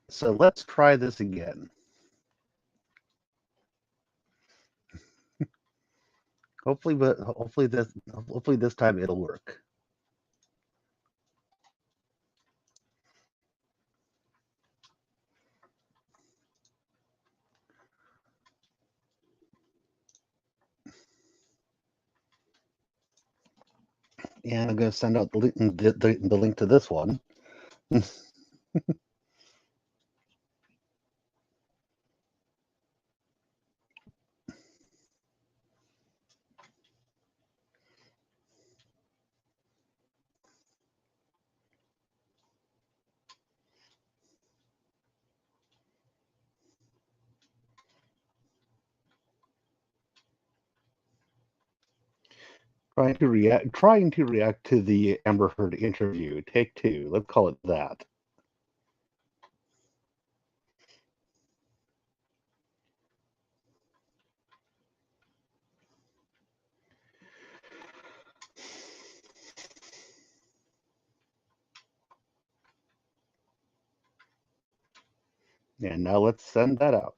So let's try this again. Hopefully this time it'll work. And I'm going to send out the link to this one. Trying to react to the Amber Heard interview. Take two. Let's call it that. And now let's send that out.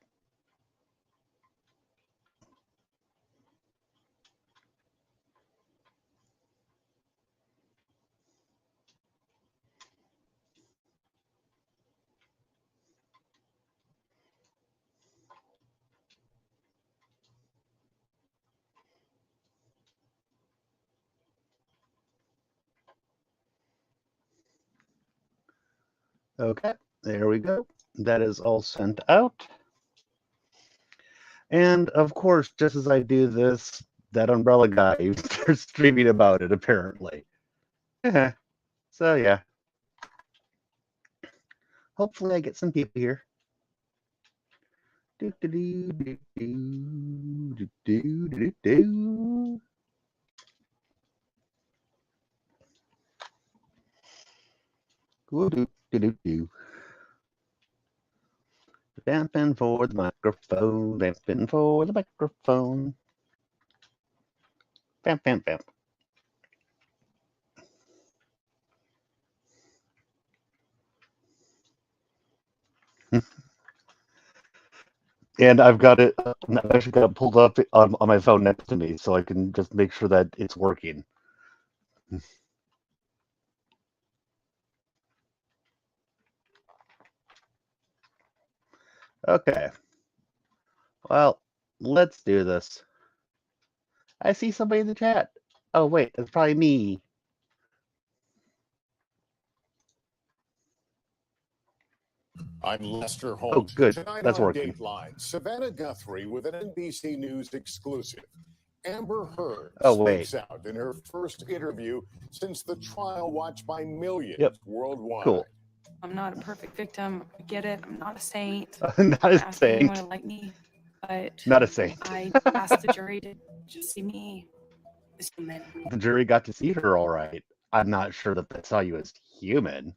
Okay, there we go. That is all sent out. And of course, just as I do this, that umbrella guy starts streaming about it, apparently. So yeah. Hopefully I get some people here. Do, do, do, do, do, do, do, do. Do, do, do, do, do. Vamping for the microphone, vamping for the microphone. Vamp, vamp, vamp. And I've got it. I've actually got it pulled up on my phone next to me, so I can just make sure that it's working. Okay. Well, let's do this. I see somebody in the chat. Oh wait, that's probably me. I'm Lester Holt. Oh, good. Tonight That's on working. Dateline, Savannah Guthrie with an NBC News exclusive. Amber Heard speaks out in her first interview since the trial watched by millions worldwide. Cool. I'm not a perfect victim. I get it. I'm not a saint. Not a I'm saint. anyone to like me, but not a saint. I asked the jury to just see me as human. The jury got to see her all right. I'm not sure that they saw you as human.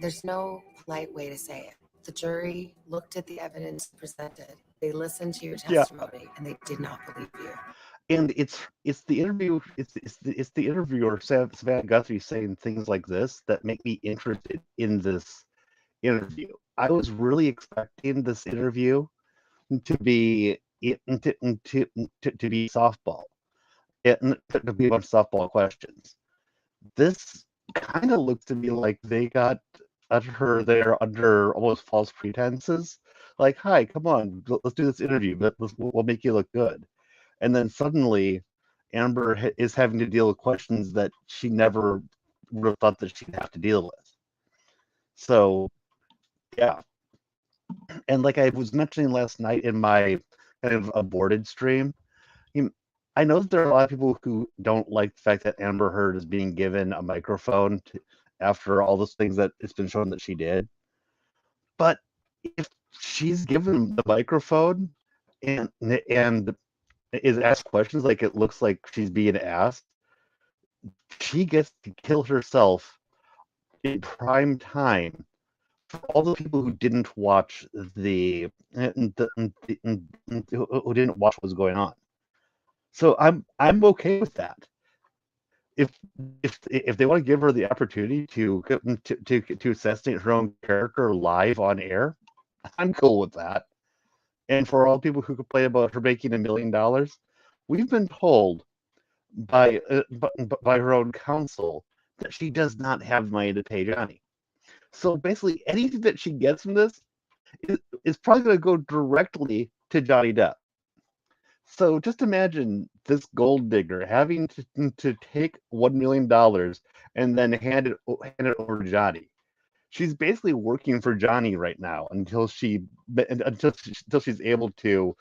There's no polite way to say it. The jury looked at the evidence presented. They listened to your testimony, and they did not believe you. And it's the interview. It's the interviewer Savannah Guthrie saying things like this that make me interested in this interview. I was really expecting this interview to be to be softball, to be a bunch of softball questions. This kind of looks to me like they got at her there under almost false pretenses. Like, hi, come on, let's do this interview, but we'll make you look good. And then suddenly, Amber is having to deal with questions that she never would have thought that she'd have to deal with. So, yeah. And like I was mentioning last night in my kind of aborted stream, I know that there are a lot of people who don't like the fact that Amber Heard is being given a microphone after all those things that it's been shown that she did. But if she's given the microphone and is asked questions like it looks like she's being asked, she gets to kill herself in prime time for all the people who didn't watch who didn't watch what was going on. So I'm okay with that. if they want to give her the opportunity to assassinate her own character live on air, I'm cool with that. And for all people who complain about her making $1 million, we've been told by her own counsel that she does not have money to pay Johnny. So basically, anything that she gets from this is probably going to go directly to Johnny Depp. So just imagine this gold digger having to take $1 million and then hand it over to Johnny. She's basically working for Johnny right now until she's able to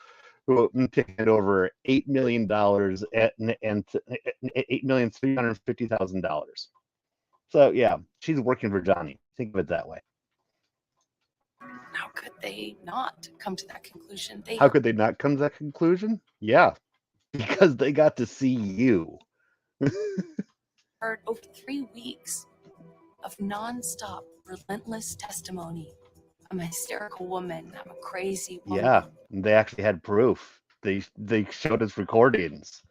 hand over $8 million and $8,350,000. So yeah, she's working for Johnny. Think of it that way. How could they not come to that conclusion? How could they not come to that conclusion? Yeah, because they got to see you. Heard over 3 weeks of nonstop, relentless testimony. I'm a hysterical woman. I'm a crazy woman. Yeah, they actually had proof. They showed us recordings.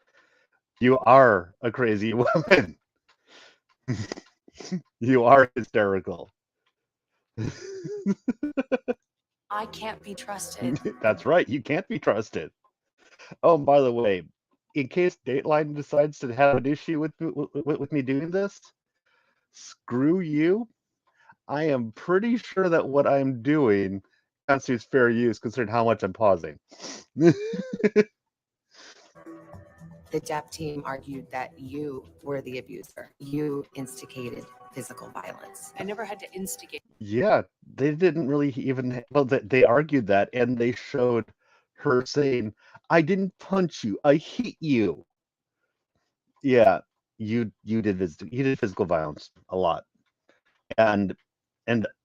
You are a crazy woman. You are hysterical. I can't be trusted. That's right. You can't be trusted. Oh, by the way, in case Dateline decides to have an issue with me doing this, screw you. I am pretty sure that what I'm doing constitutes fair use, considering how much I'm pausing. The Depp team argued that you were the abuser. You instigated physical violence. I never had to instigate. Yeah, they didn't really even. Well, they argued that, and they showed her saying, "I didn't punch you. I hit you." Yeah, you did physical violence a lot, and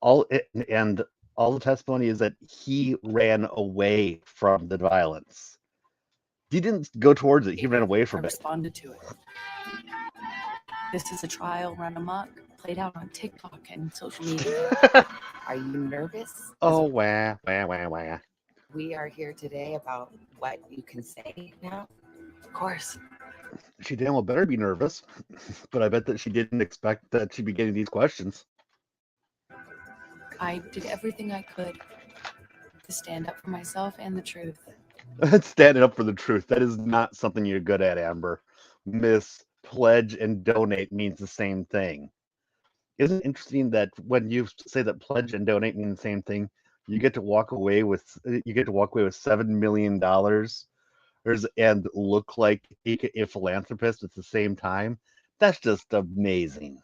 all the testimony is that he ran away from the violence. He didn't go towards it. He ran away from it. Responded to it. This is a trial run amok, played out on TikTok and social media. Are you nervous? Oh, wah. We are here today about what you can say now. Of course. She damn well better be nervous, but I bet that she didn't expect that she'd be getting these questions. I did everything I could to stand up for myself and the truth. Standing up for the truth. That is not something you're good at, Amber. Miss pledge and donate means the same thing. Isn't it interesting that when you say that pledge and donate mean the same thing, you get to walk away with $7 million and look like a philanthropist at the same time? That's just amazing.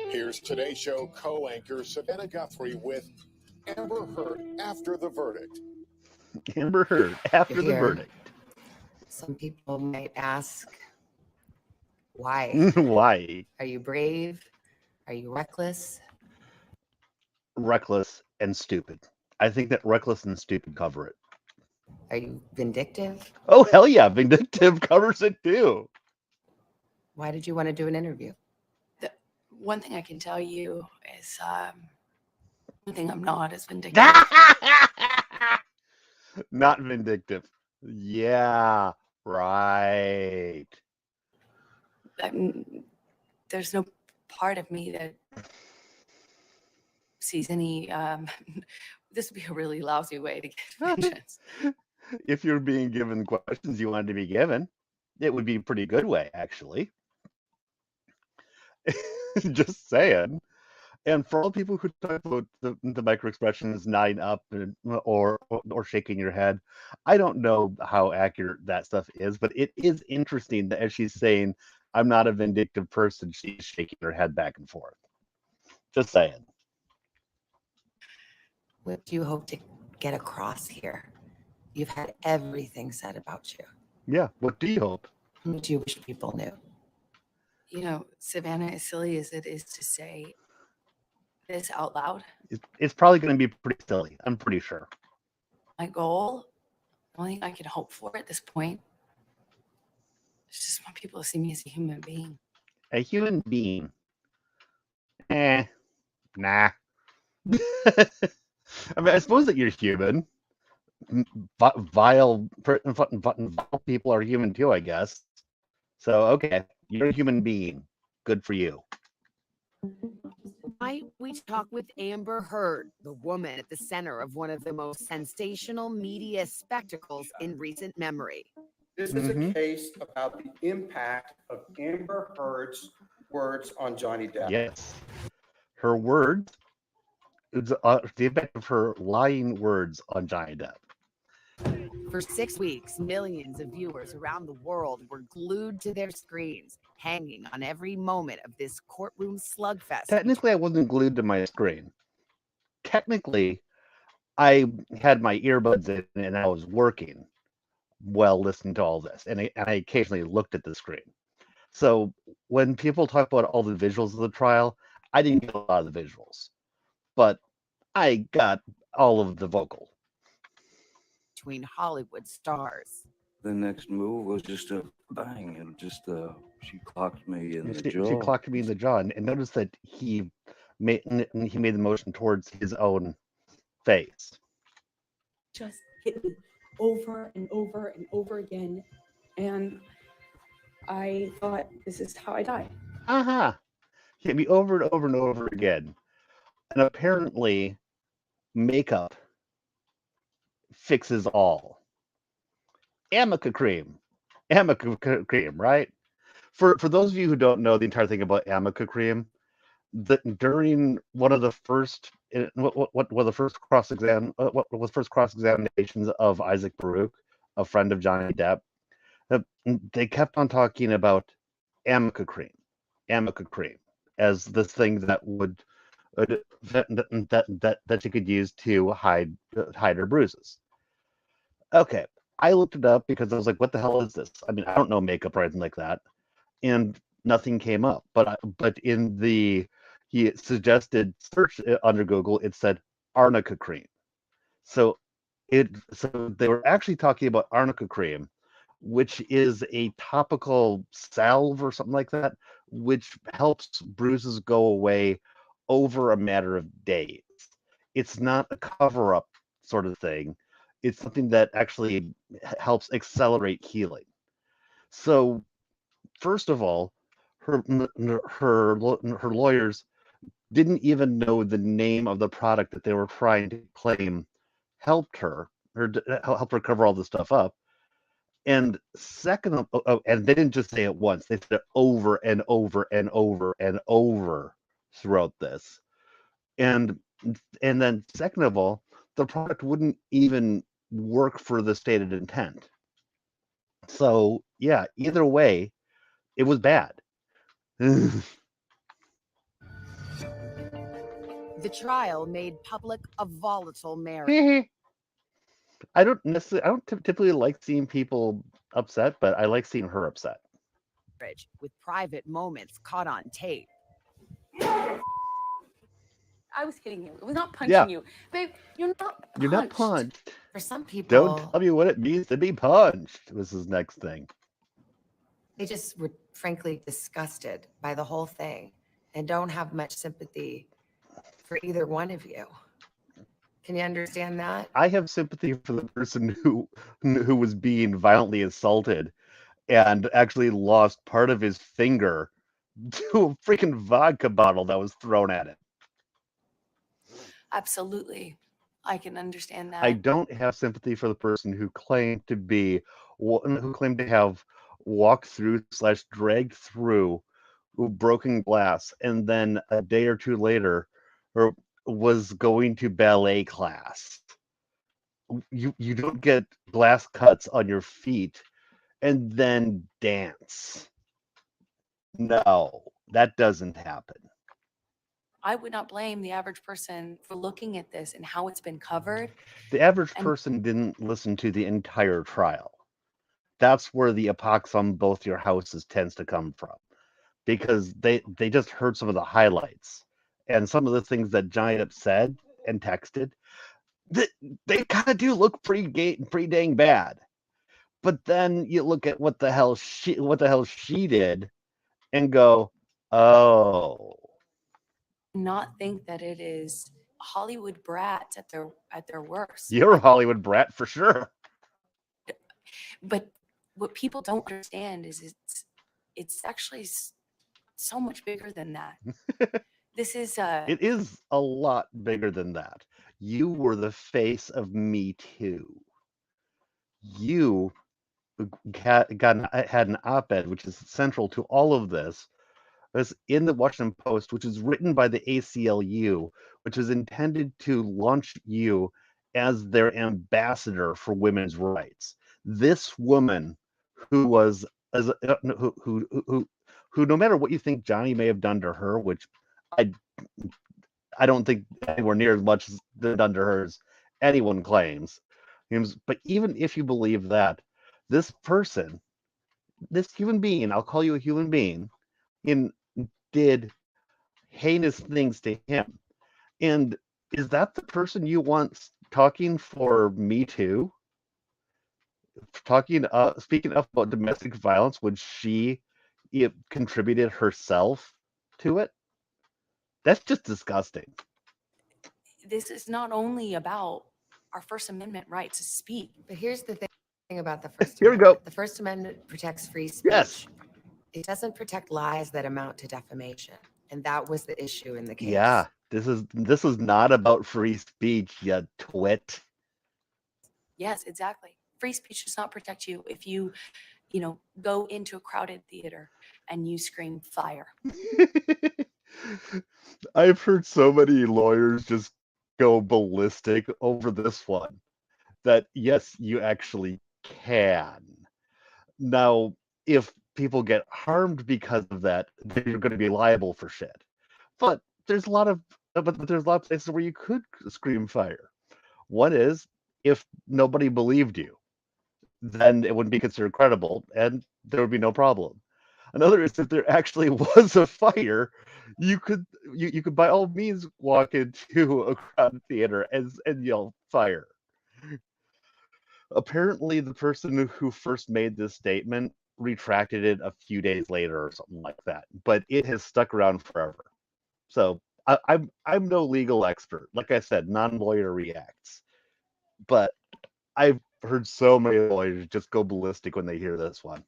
Here's Today Show co-anchor Savannah Guthrie with Amber Heard after the verdict. Amber Heard after the verdict. Some people might ask, why? Why? Are you brave? Are you reckless? Reckless and stupid. I think that reckless and stupid cover it. Are you vindictive? Oh, hell yeah. Vindictive covers it too. Why did you want to do an interview? One thing I can tell you is one thing I'm not is vindictive. Not vindictive. Yeah, right. There's no part of me that sees any. This would be a really lousy way to get questions. If you're being given questions you wanted to be given, it would be a pretty good way, actually. Just saying. And for all people who talk about the micro expressions nodding up or shaking your head, I don't know how accurate that stuff is, but it is interesting that as she's saying, "I'm not a vindictive person," she's shaking her head back and forth. Just saying. What do you hope to get across here? You've had everything said about you. Yeah. What do you hope? What do you wish people knew? You know, Savannah, as silly as it is to say this out loud, it's probably going to be pretty silly. I'm pretty sure. My goal, the only thing I can hope for at this point, is just want people to see me as a human being. A human being? Nah. I mean, I suppose that you're human. Vile people are human too, I guess. So, okay, you're a human being. Good for you. Tonight, we talk with Amber Heard, the woman at the center of one of the most sensational media spectacles in recent memory. This is a case about the impact of Amber Heard's words on Johnny Depp. Yes. Her words, the impact of her lying words on Johnny Depp. For 6 weeks, millions of viewers around the world were glued to their screens, hanging on every moment of this courtroom slugfest. Technically, I wasn't glued to my screen. Technically, I had my earbuds in and I was working while listening to all this, and I occasionally looked at the screen. So when people talk about all the visuals of the trial, I didn't get a lot of the visuals, but I got all of the vocal. Between Hollywood stars. The next move was just a bang, and just she clocked me in the jaw. She clocked me in the jaw, and notice that he made the motion towards his own face. Just hit me over and over and over again, and I thought, this is how I die. Hit me over and over and over again, and apparently, makeup fixes all. Amica cream, right? For those of you who don't know the entire thing about Amica cream, during one of the first cross examinations of Isaac Baruch, a friend of Johnny Depp, they kept on talking about Amica cream, as this thing that would that you could use to hide her bruises. Okay, I looked it up because I was like, what the hell is this? I mean, I don't know makeup or anything like that. And nothing came up. But in the suggested search under Google, it said arnica cream. So they were actually talking about arnica cream, which is a topical salve or something like that, which helps bruises go away over a matter of days. It's not a cover-up sort of thing. It's something that actually helps accelerate healing. So, first of all, her lawyers didn't even know the name of the product that they were trying to claim helped her cover all this stuff up. And second, and they didn't just say it once; they said it over and over and over and over throughout this. And then second of all, the product wouldn't even work for the stated intent. So yeah, either way, it was bad. The trial made public a volatile marriage. I don't typically like seeing people upset, but I like seeing her upset. With private moments caught on tape. I was hitting you. It was not punching you. Babe, you're not punched. You're not punched. For some people, don't tell me what it means to be punched. Was his next thing. They just were frankly disgusted by the whole thing and don't have much sympathy for either one of you. Can you understand that? I have sympathy for the person who was being violently assaulted and actually lost part of his finger to a freaking vodka bottle that was thrown at him. Absolutely. I can understand that. I don't have sympathy for the person who claimed to have walked through / dragged through broken glass, and then a day or two later was going to ballet class. You don't get glass cuts on your feet and then dance. No, that doesn't happen. I would not blame the average person for looking at this and how it's been covered. The average person didn't listen to the entire trial. That's where the epox on both your houses tends to come from, because they just heard some of the highlights and some of the things that Johnny Depp said and texted. They kind of do look pretty dang bad. But then you look at what the hell she did and go, oh. Not think that it is Hollywood brats at their worst. You're a Hollywood brat for sure. But what people don't understand is it's actually so much bigger than that. This is It is a lot bigger than that. You were the face of Me Too. You had an op-ed, which is central to all of this. It was in the Washington Post, which is written by the ACLU, which is intended to launch you as their ambassador for women's rights. This woman, who was who no matter what you think Johnny may have done to her, which I don't think anywhere near as much as done to her as anyone claims. But even if you believe that, this person, this human being, I'll call you a human being, did heinous things to him. And is that the person you want talking for Me Too? Speaking up about domestic violence when she contributed herself to it? That's just disgusting. This is not only about our First Amendment rights to speak. But here's the thing about the First Here we Amendment. go. The First Amendment protects free speech. Yes. It doesn't protect lies that amount to defamation. And that was the issue in the case. Yeah, this is not about free speech, you twit. Yes, exactly. Free speech does not protect you if you go into a crowded theater and you scream fire. I've heard so many lawyers just go ballistic over this one that yes, you actually can. Now, if people get harmed because of that, then you're going to be liable for shit. But there's a lot of places where you could scream fire. One is if nobody believed you, then it wouldn't be considered credible, and there would be no problem. Another is if there actually was a fire, you could by all means walk into a crowded theater and yell fire. Apparently, the person who first made this statement retracted it a few days later or something like that, but it has stuck around forever. So I'm no legal expert. Like I said, non-lawyer reacts, but I've heard so many lawyers just go ballistic when they hear this one.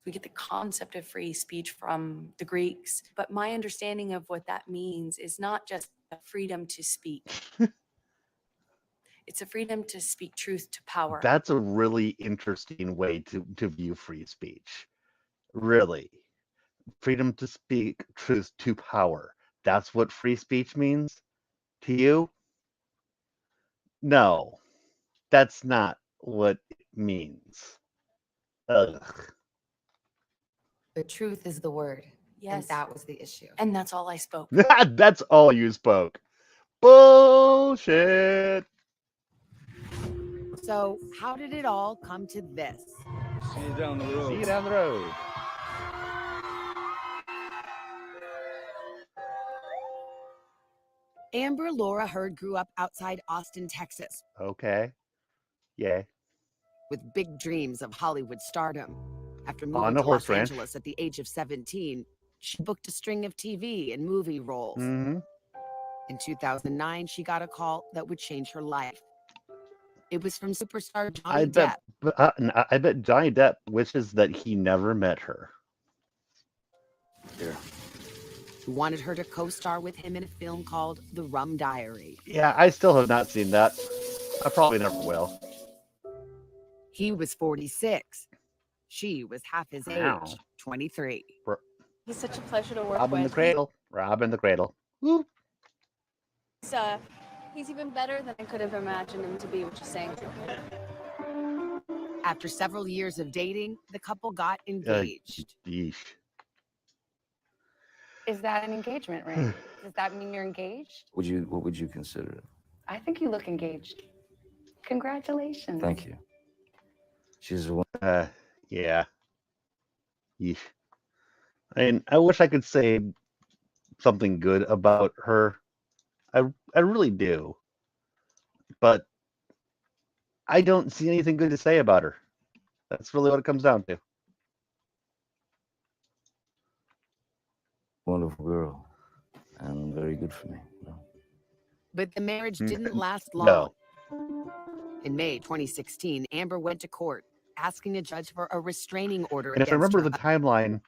We get the concept of free speech from the Greeks, but my understanding of what that means is not just a freedom to speak. It's a freedom to speak truth to power. That's a really interesting way to view free speech. Really. Freedom to speak truth to power. That's what free speech means to you? No, that's not what it means. Ugh. The truth is the word. Yes. And that was the issue. And that's all I spoke. That's all you spoke. Bullshit. So how did it all come to this? See you down the road. See you down the road. Amber Laura Heard grew up outside Austin, Texas. Okay. Yeah. With big dreams of Hollywood stardom. After On moving a to horse Los ranch. Angeles at the age of 17, she booked a string of TV and movie roles. Mm-hmm. In 2009, she got a call that would change her life. It was from superstar Johnny Depp. I bet Johnny Depp wishes that he never met her. Here. Who wanted her to co-star with him in a film called The Rum Diary. Yeah, I still have not seen that. I probably never will. He was 46. She was half his Wow. age, 23. He's such a pleasure to work Rob in the with. cradle. Rob in the cradle. Woo. He's even better than I could have imagined him to be, which is saying something. After several years of dating, the couple got engaged. Yeesh. Is that an engagement ring? Does that mean you're engaged? What would you consider it? I think you look engaged. Congratulations. Thank you. She's a Yeah. Yeesh. I mean, I wish I could say something good about her. I really do. But I don't see anything good to say about her. That's really what it comes down to. wonderful girl and very good for me. But the marriage didn't last long. No. In May 2016, Amber went to court asking a judge for a restraining order And if I against remember her. the timeline,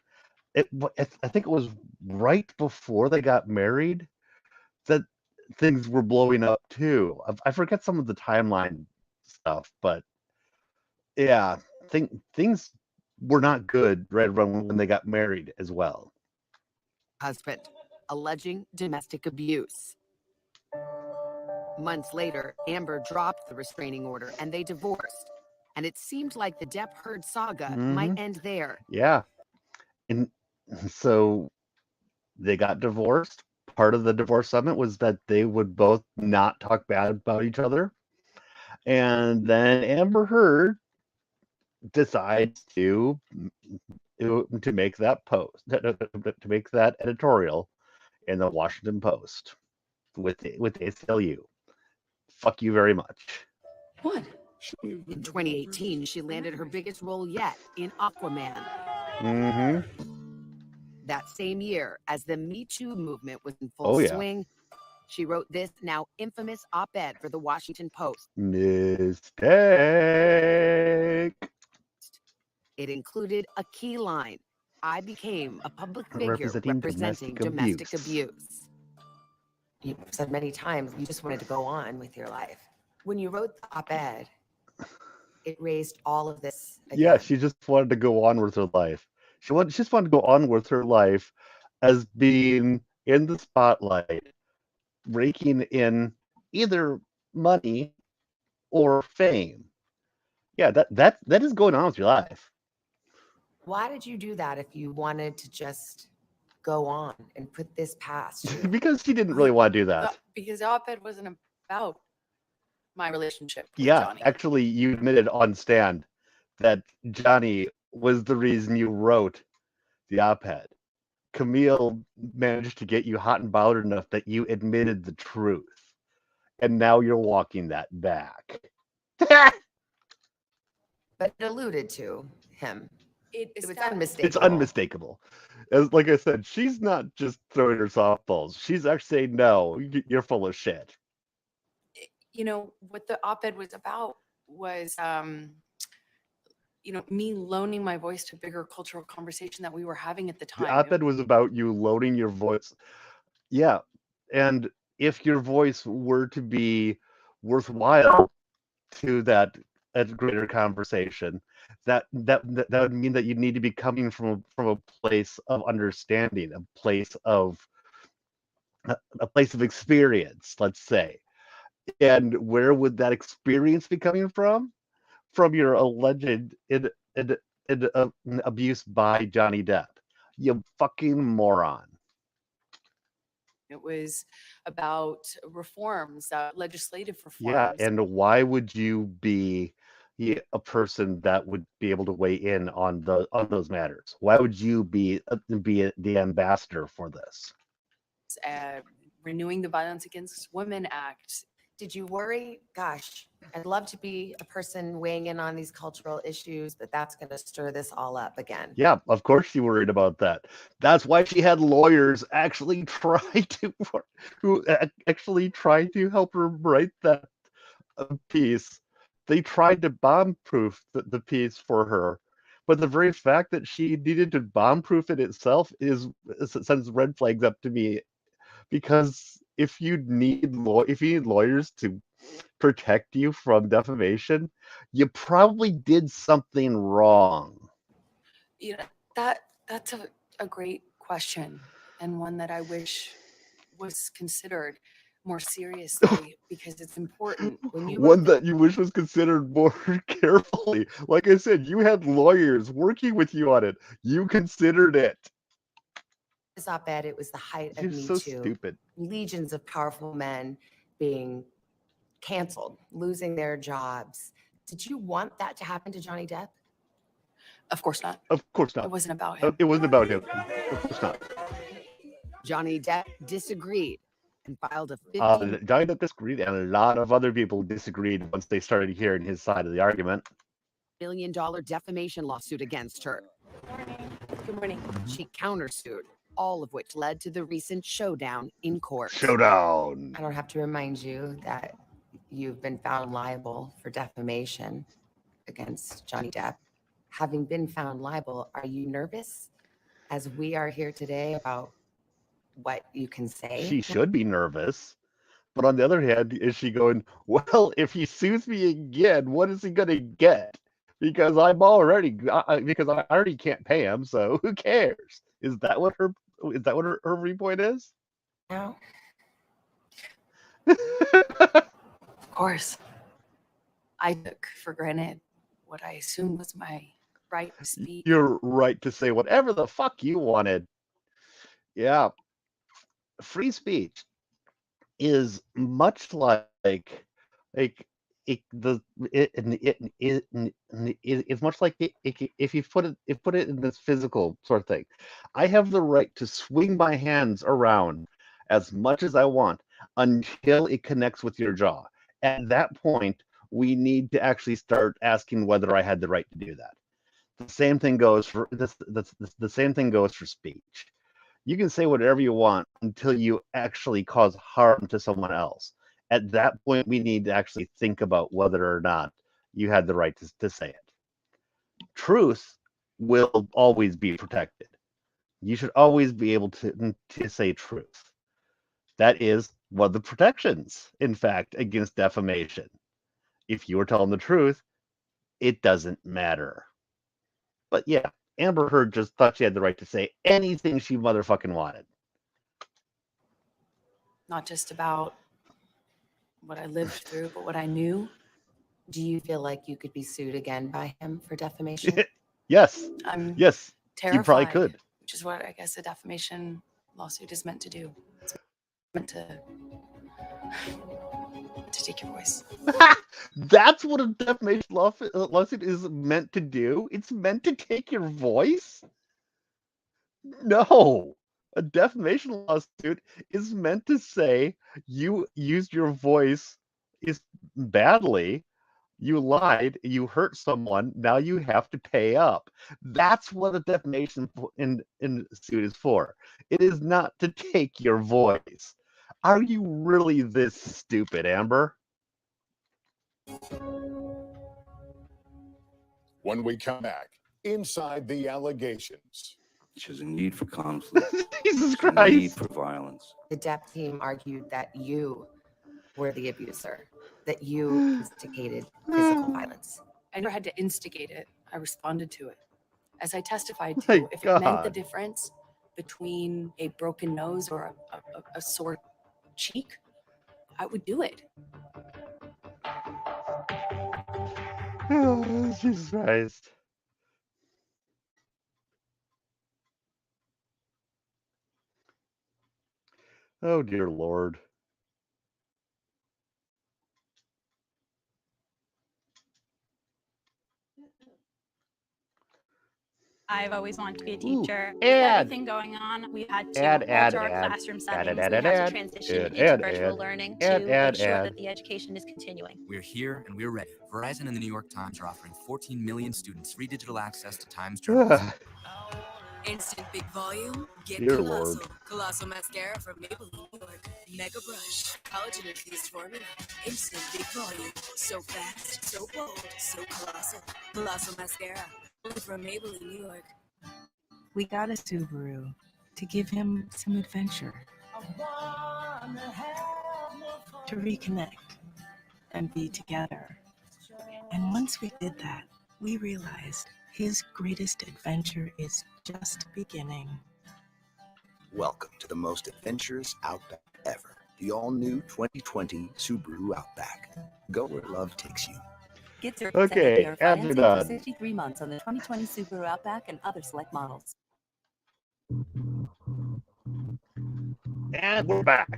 I think it was right before they got married that things were blowing up too. I forget some of the timeline stuff, but yeah, things were not good right around when they got married as well. Husband, alleging domestic abuse. Months later, Amber dropped the restraining order and they divorced. And it seemed like the Depp-Heard saga might end there. Yeah. And so they got divorced. Part of the divorce settlement was that they would both not talk bad about each other. And then Amber Heard decides to make that post, to make that editorial in the Washington Post with ACLU. Fuck you very much. What? In 2018, she landed her biggest role yet in Aquaman. That same year, as the Me Too movement was in full swing, she wrote this now infamous op-ed for the Washington Post. Mistake. It included a key line. I became a public figure representing domestic abuse. You said many times you just wanted to go on with your life. When you wrote the op-ed, it raised all of this again. Yeah, she just wanted to go on with her life. She just wanted to go on with her life as being in the spotlight, raking in either money or fame. Yeah, that is going on with your life. Why did you do that if you wanted to just go on and put this past you? Because she didn't really want to do that. Because the op-ed wasn't about my relationship with Johnny. Actually, you admitted on stand that Johnny was the reason you wrote the op-ed. Camille managed to get you hot and bothered enough that you admitted the truth. And now you're walking that back. But it alluded to him. It was unmistakable. It's unmistakable. Like I said, she's not just throwing her softballs. She's actually saying, no, you're full of shit. You know, what the op-ed was about was, me loaning my voice to a bigger cultural conversation that we were having at the time. The op-ed was about you loading your voice. Yeah. And if your voice were to be worthwhile to that greater conversation, that would mean that you need to be coming from a place of understanding, a place of experience, let's say. And where would that experience be coming from? From your alleged abuse by Johnny Depp. You fucking moron. It was about reforms, legislative reforms. Yeah, and why would you be a person that would be able to weigh in on those matters? Why would you be the ambassador for this? Renewing the Violence Against Women Act. Did you worry? Gosh, I'd love to be a person weighing in on these cultural issues, but that's going to stir this all up again. Yeah, of course she worried about that. That's why she had lawyers actually try to help her write that piece. They tried to bomb-proof the piece for her, but the very fact that she needed to bomb-proof it itself sends red flags up to me, because if you need lawyers to protect you from defamation, you probably did something wrong. You know, that's a great question, and one that I wish was considered more seriously, because it's important. That you wish was considered more carefully. Like I said, you had lawyers working with you on it. You considered it. This op-ed, it was the height of You're Me so Too. Stupid. Legions of powerful men being canceled, losing their jobs. Did you want that to happen to Johnny Depp? Of course not. Of course not. It wasn't about him. It wasn't about him. Of course not. Johnny Depp disagreed and filed a Johnny Depp disagreed, and a lot of other people disagreed once they started hearing his side of the argument. $1 million defamation lawsuit against her. Good morning. She countersued, all of which led to the recent showdown in court. Showdown. I don't have to remind you that you've been found liable for defamation against Johnny Depp. Having been found liable, are you nervous as we are here today about what you can say? She should be nervous. But on the other hand, is she going, well, if he sues me again, what is he going to get? Because I already can't pay him, so who cares? Is that what her viewpoint is? No. Of course. I took for granted what I assumed was my right to speak. You're right to say whatever the fuck you wanted. Yeah. Free speech is much like it's much like if you put it in this physical sort of thing. I have the right to swing my hands around as much as I want until it connects with your jaw. At that point, we need to actually start asking whether I had the right to do that. The same thing goes for this. The same thing goes for speech. You can say whatever you want until you actually cause harm to someone else. At that point, we need to actually think about whether or not you had the right to say it. Truth will always be protected. You should always be able to say truth. That is one of the protections, in fact, against defamation. If you were telling the truth, it doesn't matter. But yeah, Amber Heard just thought she had the right to say anything she motherfucking wanted. Not just about what I lived through, but what I knew. Do you feel like you could be sued again by him for defamation? Yes. I'm yes. terrified, You probably could. which is what I guess a defamation lawsuit is meant to do. It's meant to take your voice. That's what a defamation lawsuit is meant to do. It's meant to take your voice. No, a defamation lawsuit is meant to say you used your voice badly, you lied, you hurt someone, now you have to pay up. That's what a defamation in suit is for. It is not to take your voice. Are you really this stupid, Amber? When we come back, inside the allegations. There's a need for conflict. Jesus There's a need Christ. for violence. The Depp team argued that you were the abuser, that you instigated physical violence. I never had to instigate it. I responded to it. As I testified to, My if it meant the God. difference between a broken nose or a sore cheek, I would do it. Oh, Jesus Christ. Oh, dear Lord. I've always wanted to be a teacher. With Ad. everything going on, we had to Ad, alter our ad, classroom ad, settings. ad, We ad, had ad, to transition ad, into ad, virtual ad, learning ad, to ad, make sure ad. that the education is continuing. We're here and we're ready. Verizon and the New York Times are offering 14 million students free digital access to Times journalism. Instant big volume, get Dear Colossal. Lord. Colossal mascara from Maybelline, New York. Mega brush, collagen infused formula. Instant big volume, so fast, so bold, so colossal. Colossal mascara, only from Maybelline, New York. We got a Subaru to give him some adventure, to reconnect and be together. And once we did that, we realized his greatest adventure is just beginning. Welcome to the most adventurous Outback ever. The all-new 2020 Subaru Outback. Go where love takes you. Get 30% Okay, APR ads are financing for done. 63 months on the 2020 Subaru Outback and other select models. And we're back.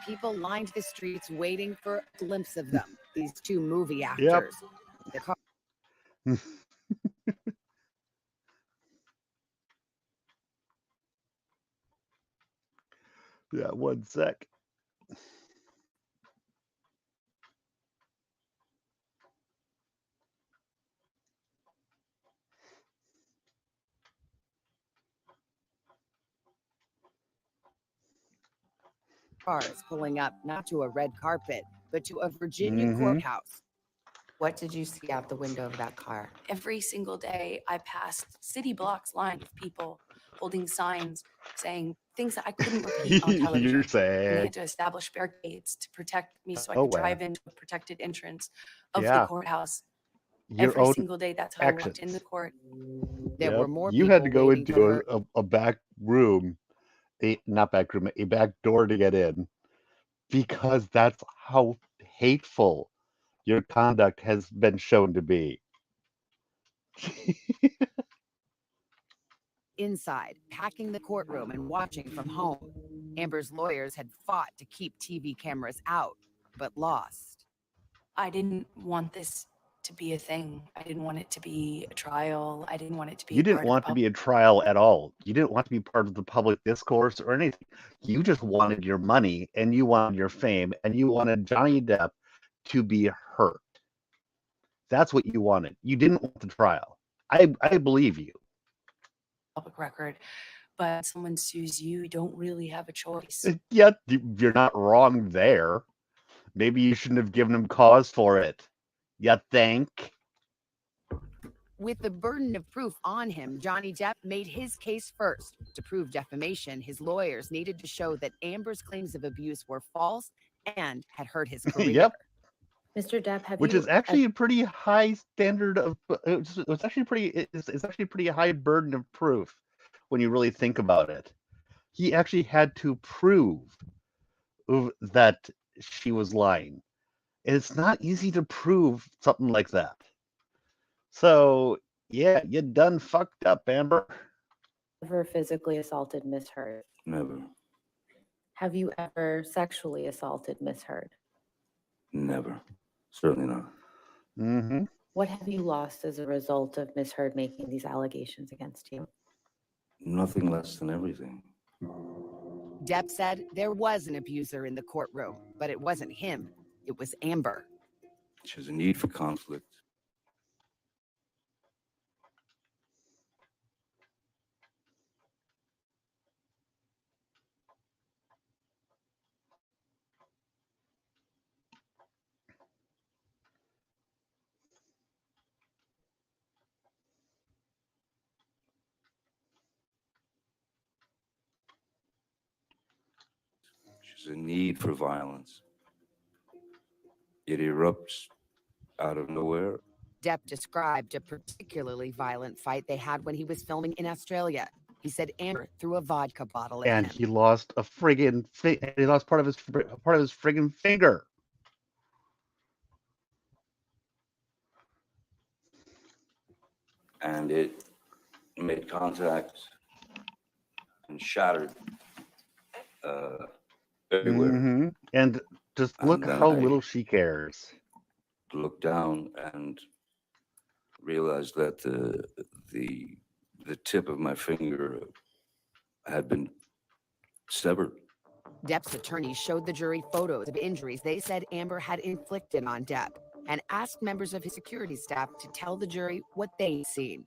People lined the streets waiting for a glimpse of them, these two movie actors. The car- Yeah, one sec. cars pulling up not to a red carpet, but to a Virginia courthouse. What did you see out the window of that car? Every single day, I passed city blocks lined with people holding signs saying things that I couldn't repeat on television. You're And they sad. had to establish barricades to protect me so I Oh, could wow. drive into a protected entrance of the Yeah. courthouse. Your Every own single day, that's how I walked in actions. the court. There Yep. were more You people had to go waiting for into her. a back room, not back room, a back door to get in, because that's how hateful your conduct has been shown to be. Inside, packing the courtroom and watching from home. Amber's lawyers had fought to keep TV cameras out, but lost. I didn't want this to be a thing. I didn't want it to be a trial. I didn't want it to be You a didn't part of want the to be a trial at all. You didn't want to be part of the public discourse or anything. You just wanted your money and you wanted your fame and you wanted Johnny Depp to be hurt. That's what you wanted. You didn't want the trial. I believe you. public record. But if someone sues you, you don't really have a choice. Yeah, you're not wrong there. Maybe you shouldn't have given him cause for it. You think? With the burden of proof on him, Johnny Depp made his case first. To prove defamation, his lawyers needed to show that Amber's claims of abuse were false and had hurt his career. Yep. Mr. Depp, have Which you is actually a pretty high standard of. It's actually a pretty high burden of proof when you really think about it. He actually had to prove that she was lying, and it's not easy to prove something like that. So yeah, you done fucked up, Amber. ever physically assaulted Miss Heard? Never. Have you ever sexually assaulted Miss Heard? Never. Certainly not. Mm-hmm. What have you lost as a result of Miss Heard making these allegations against you? Nothing less than everything. Depp said there was an abuser in the courtroom, but it wasn't him. It was Amber. She has a need for conflict. She's a need for violence. It erupts out of nowhere. Depp described a particularly violent fight they had when he was filming in Australia. He said Amber threw a vodka bottle at And him. he lost a friggin' he lost part of his friggin' finger. And it made contact and shattered everywhere. Mm-hmm. And just look And then how I little she cares. looked down and realized that the tip of my finger had been severed. Depp's attorney showed the jury photos of injuries they said Amber had inflicted on Depp and asked members of his security staff to tell the jury what they'd seen.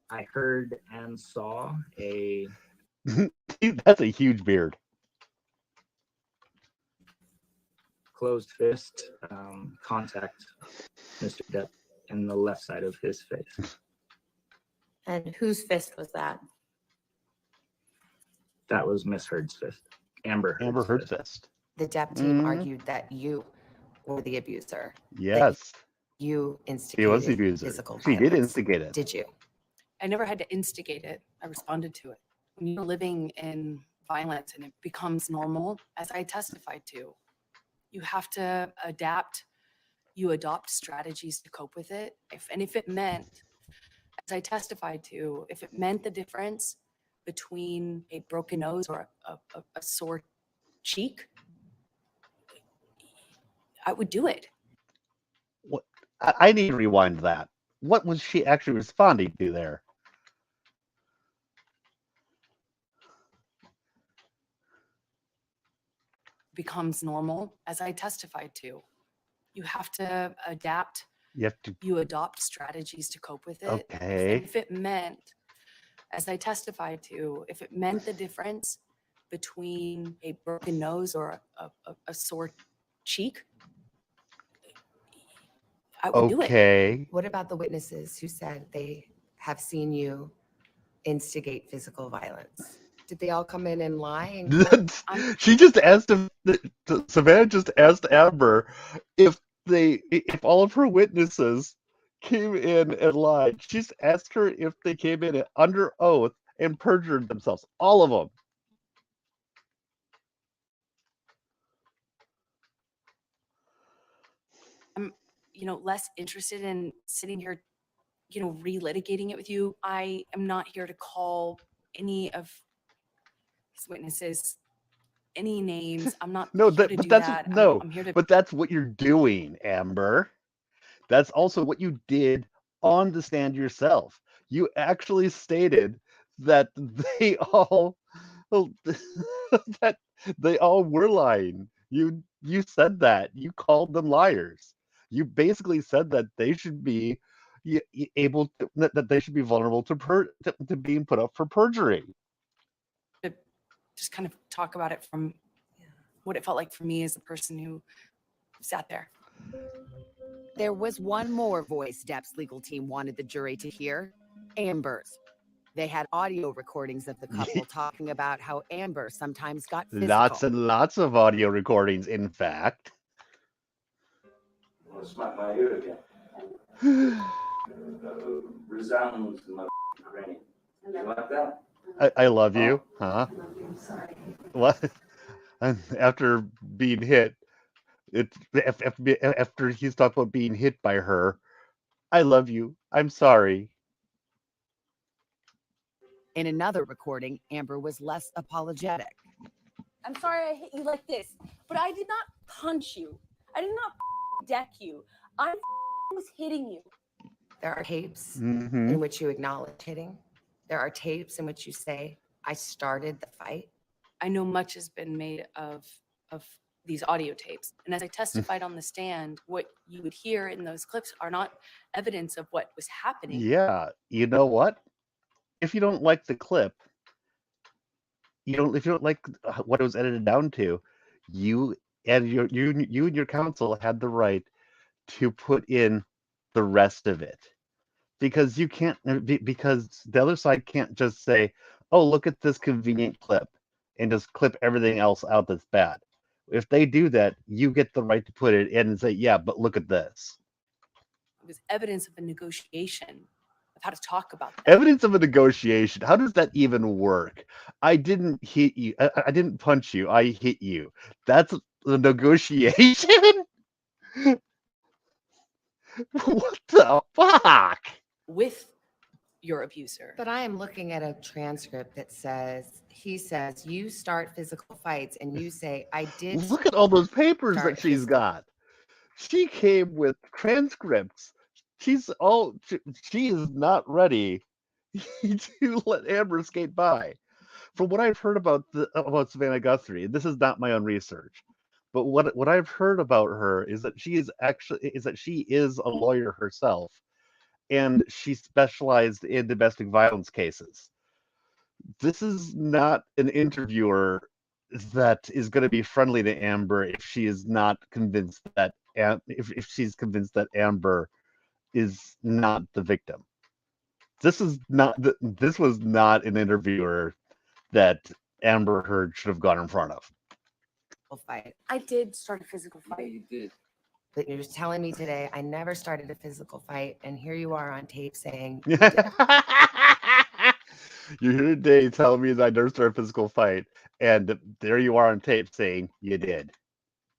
I heard and saw a That's a huge beard. closed fist contact Mr. Depp in the left side of his face. And whose fist was that? That was Miss Heard's fist. Amber Heard's fist. The Depp team Mhm. argued that you were the abuser. that Yes. You He instigated was the abuser. physical She did violence. instigate it. Did you? I never had to instigate it. I responded to it. When you're living in violence and it becomes normal, as I testified to, you have to adapt. You adopt strategies to cope with it. If it meant, as I testified to, if it meant the difference between a broken nose or a sore cheek, I would do it. What? I need to rewind that. What was she actually responding to there? Becomes normal, as I testified to. You have to adapt. You have to. You adopt strategies to cope with it. Okay. If it meant, as I testified to, if it meant the difference between a broken nose or a sore cheek, I would do it. Okay. What about the witnesses who said they have seen you instigate physical violence? Did they all come in and lie? She just asked Savannah just asked Amber if all of her witnesses came in and lied. She's asked her if they came in under oath and perjured themselves. All of them. I'm, less interested in sitting here, relitigating it with you. I am not here to call any of these witnesses any names. I'm not No, here to but do that's that. no, I'm here to. but that's what you're doing, Amber. That's also what you did on the stand yourself. You actually stated that they all that they all were lying. You said that. You called them liars. You basically said that they should be able to, that they should be vulnerable to being put up for perjury. Just kind of talk about it from what it felt like for me as a person who sat there. There was one more voice Depp's legal team wanted the jury to hear, Amber's. They had audio recordings of the couple talking about how Amber sometimes got physical. Lots and lots of audio recordings, in fact. Well, smack my ear again. Resounds in my brain. You like that? I love you, huh? What? After being hit, after he's talked about being hit by her, I love you. I'm sorry. In another recording, Amber was less apologetic. I'm sorry I hit you like this, but I did not punch you. I did not deck you. I was hitting you. There are tapes Mm-hmm. in which you acknowledge hitting. There are tapes in which you say, I started the fight. I know much has been made of these audio tapes. And as I testified on the stand, what you would hear in those clips are not evidence of what was happening. Yeah, you know what? If you don't like the clip, if you don't like what it was edited down to, you and your counsel had the right to put in the rest of it. Because you can't, because the other side can't just say, oh, look at this convenient clip and just clip everything else out that's bad. If they do that, you get the right to put it in and say, yeah, but look at this. It was evidence of a negotiation of how to talk about that. Evidence of a negotiation. How does that even work? I didn't hit you. I didn't punch you. I hit you. That's a negotiation? What the fuck? With your abuser. But I am looking at a transcript that says, he says, you start physical fights, and you say, I did. Look at all those papers start that she's got. She came with transcripts. She is not ready to let Amber skate by. From what I've heard about Savannah Guthrie, this is not my own research, but what I've heard about her is that she is a lawyer herself, and she specialized in domestic violence cases. This is not an interviewer that is going to be friendly to Amber if she is not convinced that if she's convinced that Amber is not the victim. This was not an interviewer that Amber Heard should have gone in front of. Fight. I did start a physical fight. Yeah, you did. But you're just telling me today, I never started a physical fight, and here you are on tape saying, You're here today telling me that I never started a physical fight, and there you are on tape saying you did.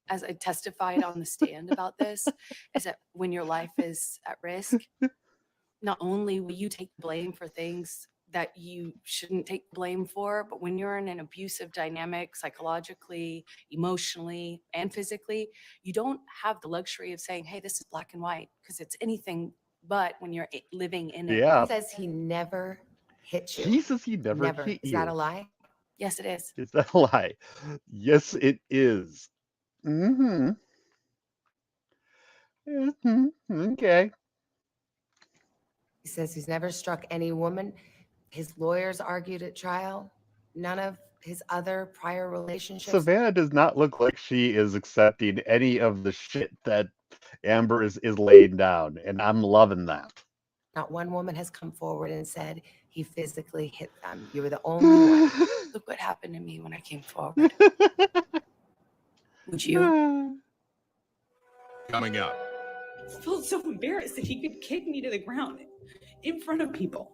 As I testified on the stand about this, is that when your life is at risk, not only will you take blame for things that you shouldn't take blame for, but when you're in an abusive dynamic, psychologically, emotionally, and physically, you don't have the luxury of saying, hey, this is black and white, because it's anything but when you're living in it. Yeah. He says he never hit you. He says he never hit you. Is that a lie? Yes, it is. Is that a lie? Yes, it is. Mm-hmm. Mm-hmm. Okay. He says he's never struck any woman. His lawyers argued at trial. None of his other prior relationships. Savannah does not look like she is accepting any of the shit that Amber is laying down, and I'm loving that. Not one woman has come forward and said he physically hit them. You were the only one. Look what happened to me when I came forward. Would you? Coming up. I felt so embarrassed that he could kick me to the ground in front of people.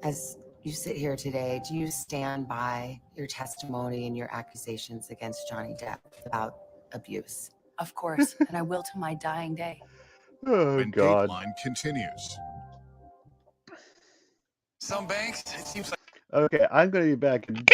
As you sit here today, do you stand by your testimony and your accusations against Johnny Depp about abuse? Of course, and I will to my dying day. Oh, When God. Dateline continues. Some banks, it seems like. Okay, I'm going to be back in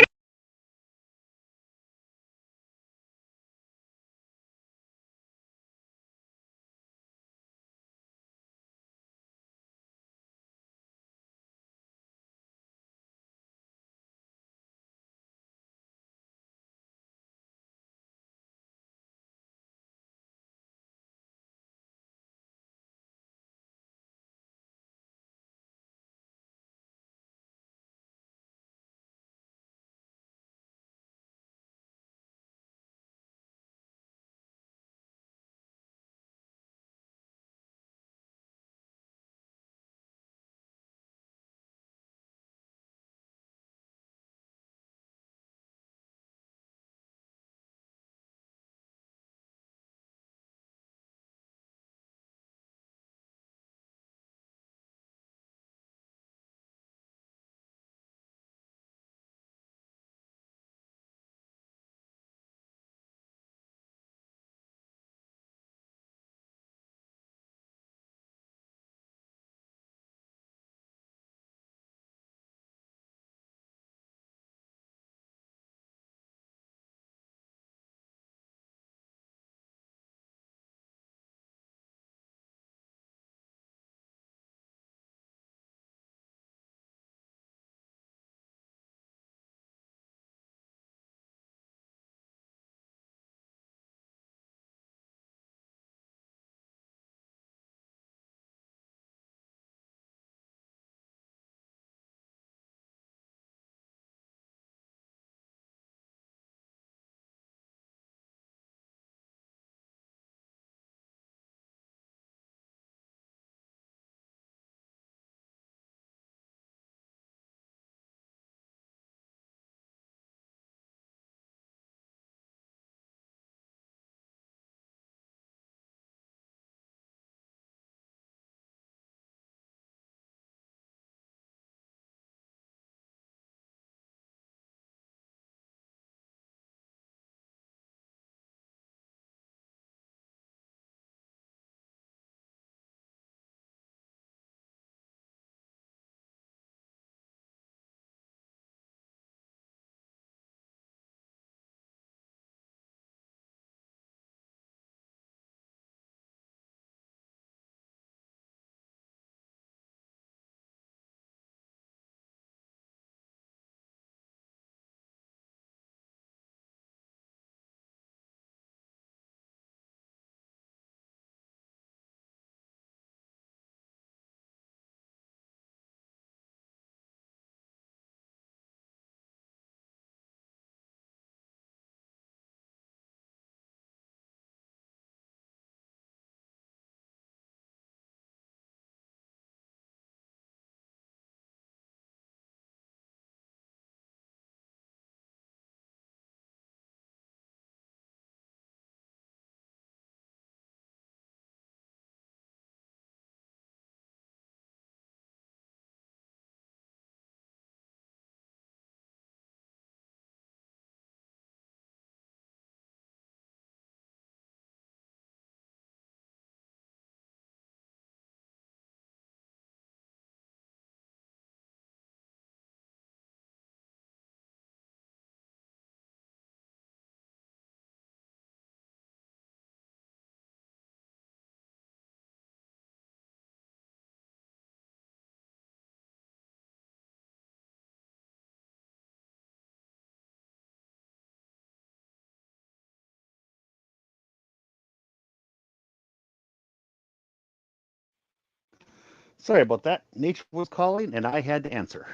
Sorry about that. Nature was calling, and I had to answer.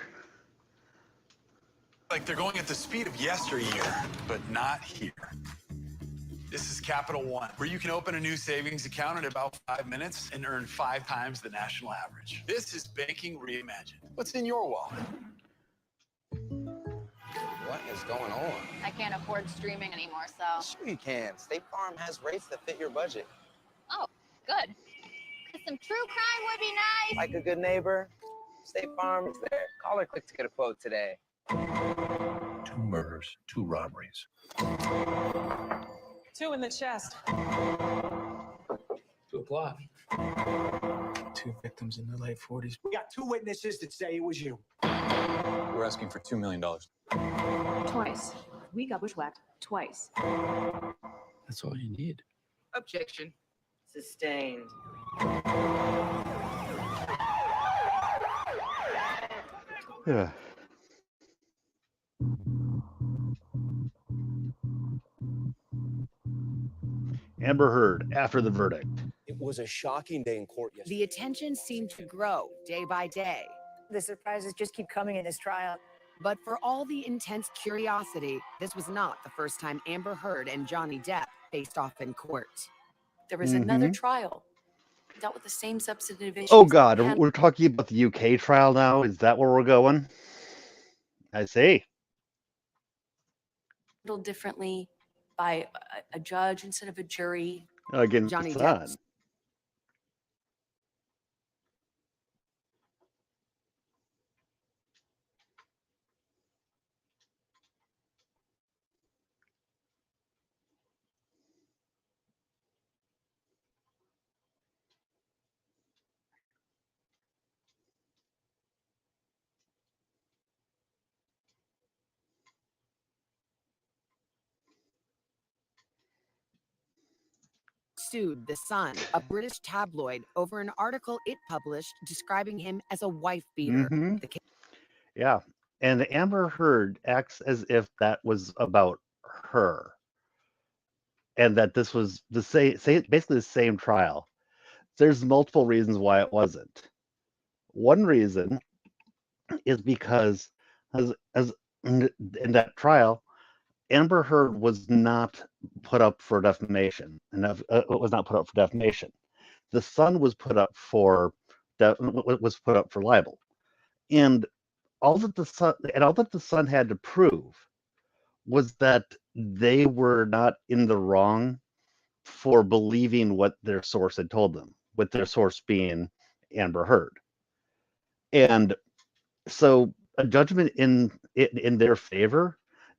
Like they're going at the speed of yesteryear, but not here. This is Capital One, where you can open a new savings account in about 5 minutes and earn 5 times the national average. This is banking reimagined. What's in your wallet? What is going on? I can't afford streaming anymore, so. Sure you can. State Farm has rates that fit your budget. Oh, good. 'Cause some true crime would be nice. Like a good neighbor, State Farm is there. Call or click to get a quote today. 2 murders, 2 robberies. 2 in the chest. 2 o'clock. 2 victims in their late 40s. We got 2 witnesses that say it was you. We're asking for $2 million. Twice. We got bushwhacked twice. That's all you need. Objection. Sustained. Yeah. Amber Heard after the verdict. It was a shocking day in court yesterday. The attention seemed to grow day by day. The surprises just keep coming in this trial. But for all the intense curiosity, this was not the first time Amber Heard and Johnny Depp faced off in court. There was another trial. Dealt with the same substantive issues. Oh God, we're talking about the UK trial now. Is that where we're going? I see. Handled differently by a judge instead of a jury. Against Johnny the Depp. son. Sued The Sun, a British tabloid, over an article it published describing him as a wife beater. Mhm. The Yeah. And Amber Heard acts as if that was about her. And that this was the basically the same trial. There's multiple reasons why it wasn't. One reason is because as in that trial, Amber Heard was not put up for defamation. Was not put up for defamation. The Sun was put up for libel. And all that the Sun had to prove was that they were not in the wrong for believing what their source had told them, with their source being Amber Heard. And so a judgment in their favor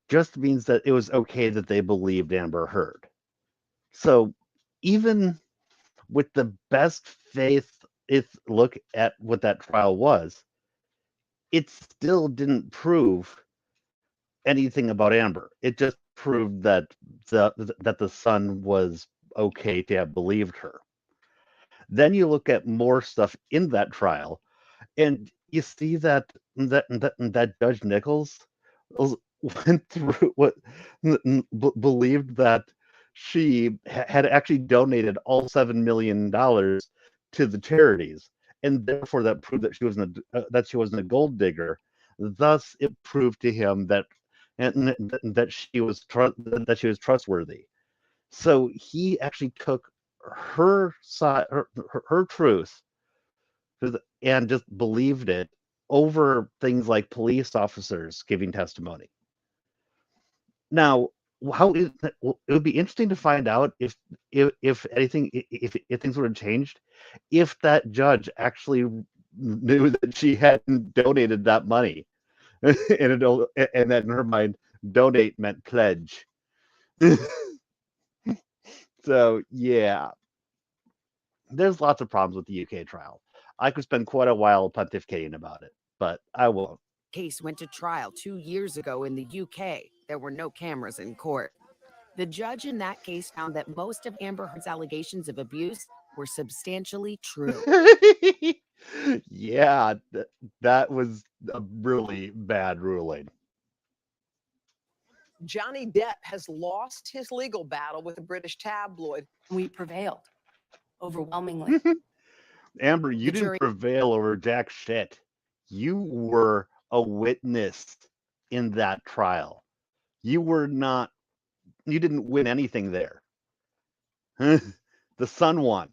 just means that it was okay that they believed Amber Heard. So even with the best faith look at what that trial was, it still didn't prove anything about Amber. It just proved that the Sun was okay to have believed her. Then you look at more stuff in that trial, and you see that Judge Nichols went through believed that she had actually donated all $7 million to the charities, and therefore that proved that she wasn't a gold digger. Thus, it proved to him that she was trustworthy. So he actually took her side, her truth, and just believed it over things like police officers giving testimony. Now, it would be interesting to find out if things would have changed if that judge actually knew that she hadn't donated that money, and that in her mind, donate meant pledge. So yeah, there's lots of problems with the UK trial. I could spend quite a while pontificating about it, but I won't. case went to trial 2 years ago in the UK. There were no cameras in court. The judge in that case found that most of Amber Heard's allegations of abuse were substantially true. Yeah, that was a really bad ruling. Johnny Depp has lost his legal battle with a British tabloid. We prevailed overwhelmingly. Amber, you didn't prevail over jack shit. You were a witness in that trial. You didn't win anything there. The son won.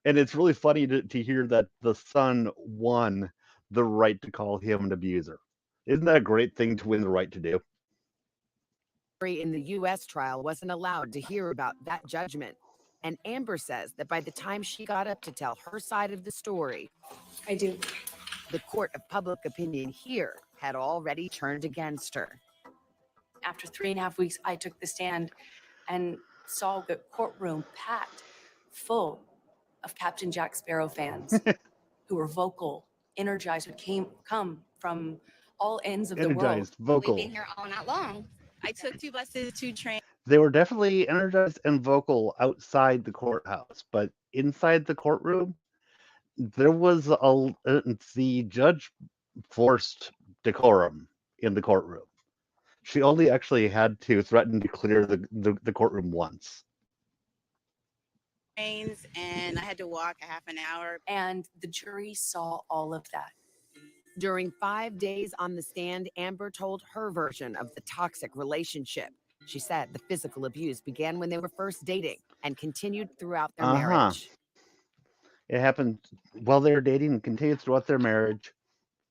And it's really funny to hear that the son won the right to call him an abuser. Isn't that a great thing to win the right to do? In the U.S. trial wasn't allowed to hear about that judgment. And Amber says that by the time she got up to tell her side of the story, I do. The court of public opinion here had already turned against her. After 3.5 weeks, I took the stand and saw the courtroom packed full of Captain Jack Sparrow fans who were vocal, energized, who come from all ends of the world. Energized, vocal. We've been here all night long. I took 2 buses, 2 trains. They were definitely energized and vocal outside the courthouse, but inside the courtroom, there was the judge forced decorum in the courtroom. She only actually had to threaten to clear the courtroom once. Trains, and I had to walk a half an hour. And the jury saw all of that. During 5 days on the stand, Amber told her version of the toxic relationship. She said the physical abuse began when they were first dating and continued throughout their marriage. It happened while they were dating and continued throughout their marriage.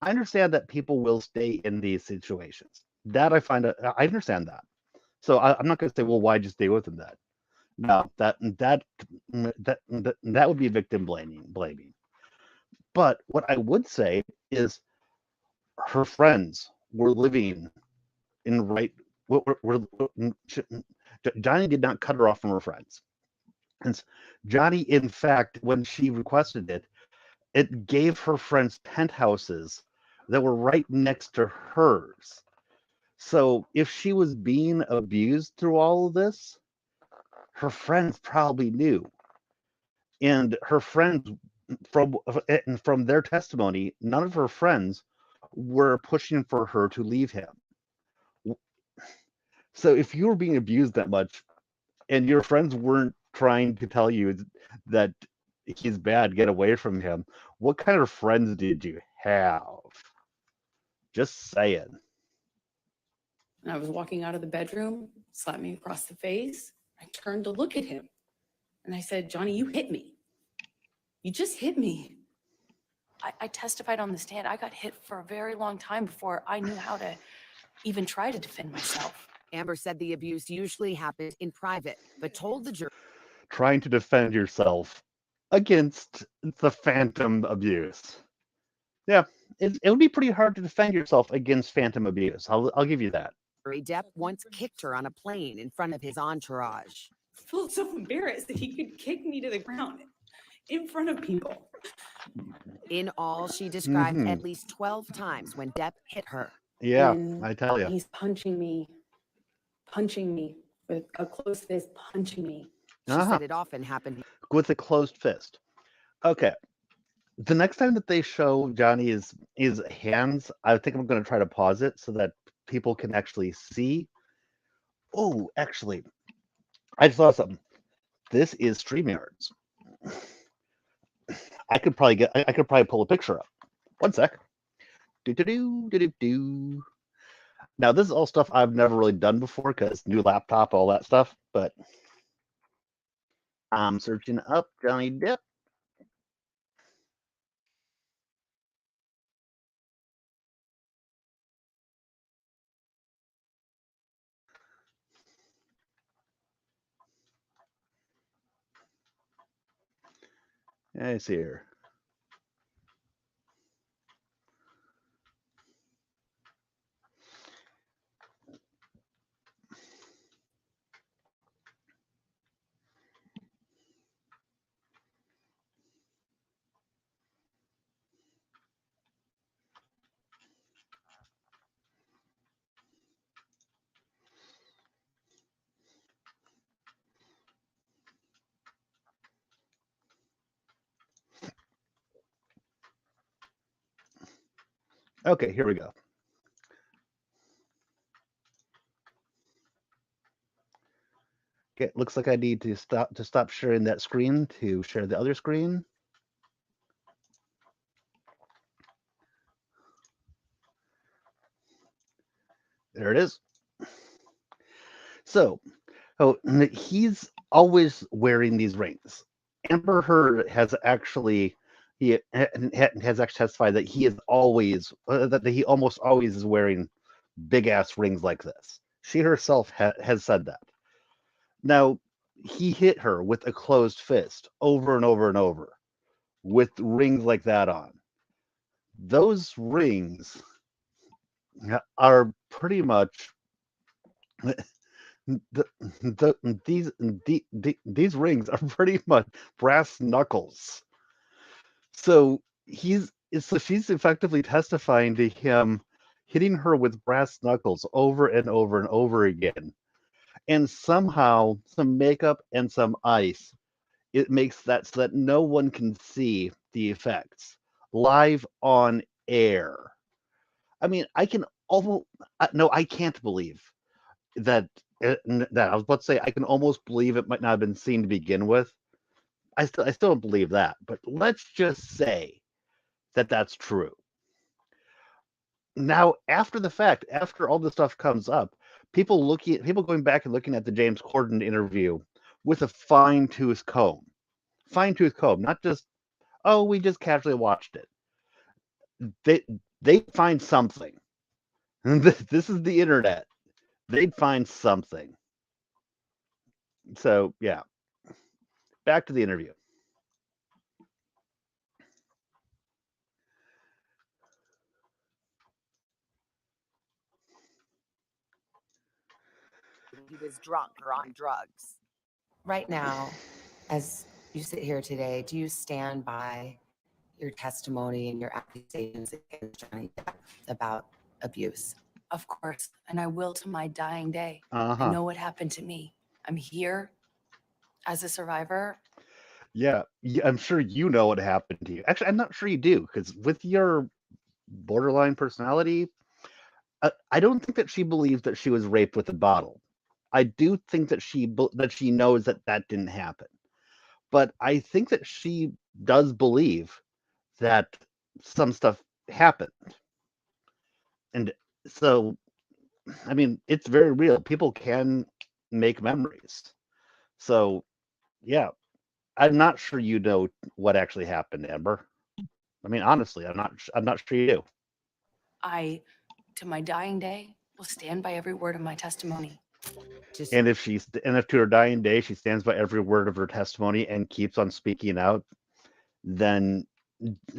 I understand that people will stay in these situations. That I understand that. So I'm not going to say, well, why just stay with them then? No, that would be victim blaming. But what I would say is her friends were living in Johnny did not cut her off from her friends. And Johnny, in fact, when she requested it, it gave her friends penthouses that were right next to hers. So if she was being abused through all of this, her friends probably knew. And her friends, from their testimony, none of her friends were pushing for her to leave him. So if you were being abused that much and your friends weren't trying to tell you that he's bad, get away from him, what kind of friends did you have? Just saying. And I was walking out of the bedroom, slapped me across the face. I turned to look at him and I said, Johnny, you hit me. You just hit me. I testified on the stand. I got hit for a very long time before I knew how to even try to defend myself. Amber said the abuse usually happened in private, but told the jury. Trying to defend yourself against the phantom abuse. Yeah, it would be pretty hard to defend yourself against phantom abuse. I'll give you that. Depp once kicked her on a plane in front of his entourage. I felt so embarrassed that he could kick me to the ground in front of people. In all, she described at least 12 times when Depp hit her. Yeah, and I tell you. He's punching me with a closed fist, punching me. She said it often happened with a closed fist. Okay. The next time that they show Johnny's hands, I think I'm going to try to pause it so that people can actually see. Oh, actually, I just thought of something. This is StreamYards. I could probably pull a picture up. One sec. Do. Now, this is all stuff I've never really done before because new laptop, all that stuff. But I'm searching up Johnny Depp. I see here. Okay, here we go. Okay, looks like I need to stop sharing that screen to share the other screen. There it is. So, he's always wearing these rings. Amber Heard has actually has actually testified that he is always that he almost always is wearing big ass rings like this. She herself has said that. Now, he hit her with a closed fist over and over and over with rings like that on. Those rings are pretty much these rings are pretty much brass knuckles. So she's effectively testifying to him hitting her with brass knuckles over and over and over again. And somehow some makeup and some ice, it makes that so that no one can see the effects live on air. I mean, I can almost no, I can't believe that that I was about to say I can almost believe it might not have been seen to begin with. I still don't believe that, but let's just say that that's true. Now, after the fact, after all this stuff comes up, people going back and looking at the James Corden interview with a fine-tooth comb, not just we just casually watched it. They find something. This is the internet. They'd find something. So yeah, back to the interview. He was drunk or on drugs. Right now, as you sit here today, do you stand by your testimony and your accusations against Johnny Depp about abuse? Of course, and I will to my dying day. I Uh-huh. know what happened to me. I'm here as a survivor. Yeah, I'm sure you know what happened to you. Actually, I'm not sure you do, because with your borderline personality, I don't think that she believes that she was raped with a bottle. I do think that she knows that that didn't happen. But I think that she does believe that some stuff happened. And so, I mean, it's very real. People can make memories. So, yeah, I'm not sure you know what actually happened, Amber. I mean, honestly, I'm not sure you do. I, to my dying day, will stand by every word of my testimony. And if to her dying day she stands by every word of her testimony and keeps on speaking out, then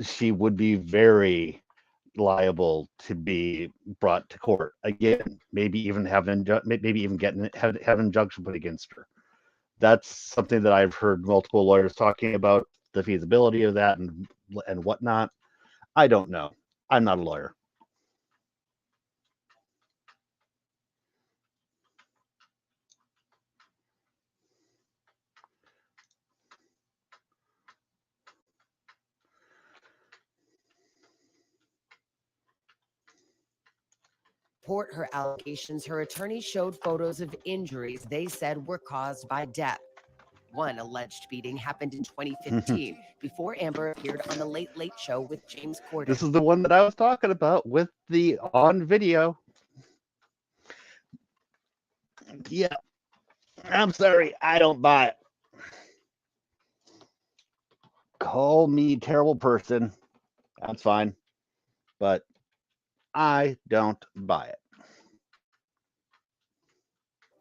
she would be very liable to be brought to court again. Maybe even have injunction put against her. That's something that I've heard multiple lawyers talking about, the feasibility of that and whatnot. I don't know. I'm not a lawyer. Support her allegations, her attorney showed photos of injuries they said were caused by Depp. One alleged beating happened in 2015 before Amber appeared on the Late Late Show with James Corden. This is the one that I was talking about with the on video. Yeah. I'm sorry, I don't buy it. Call me terrible person. That's fine. But I don't buy it.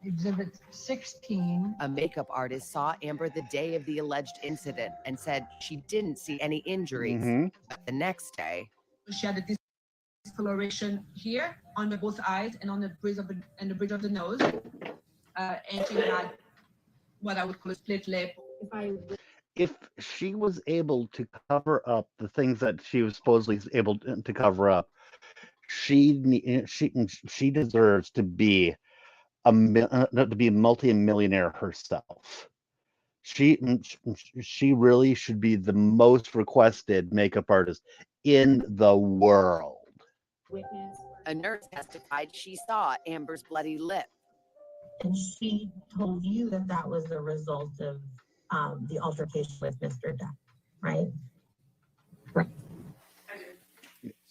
Exhibit 16. A makeup artist saw Amber the day of the alleged incident and said she didn't see any injuries. But the next day, she had a discoloration here on both eyes and on the bridge of the nose, and she had what I would call a split lip. If she was able to cover up the things that she was supposedly able to cover up, she deserves to be a multi-millionaire herself. She really should be the most requested makeup artist in the world. A nurse testified she saw Amber's bloody lip. And she told you that that was the result of the altercation with Mr. Depp, right? Right.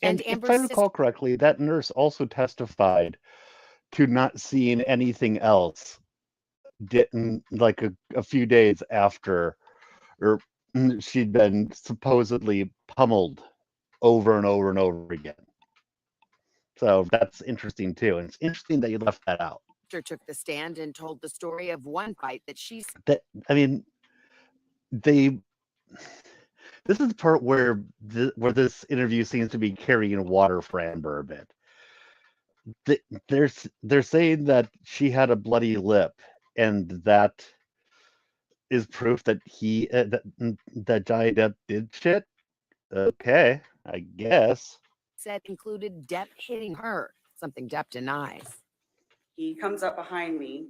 And if I recall correctly, that nurse also testified to not seeing anything else didn't like a few days after or she'd been supposedly pummeled over and over and over again. So that's interesting too. And it's interesting that you left that out. Took the stand and told the story of one fight that that I mean they this is the part where this interview seems to be carrying water for Amber a bit. They're saying that she had a bloody lip, and that is proof that that Johnny Depp did shit. Okay, I guess. said included Depp hitting her, something Depp denies. He comes up behind me,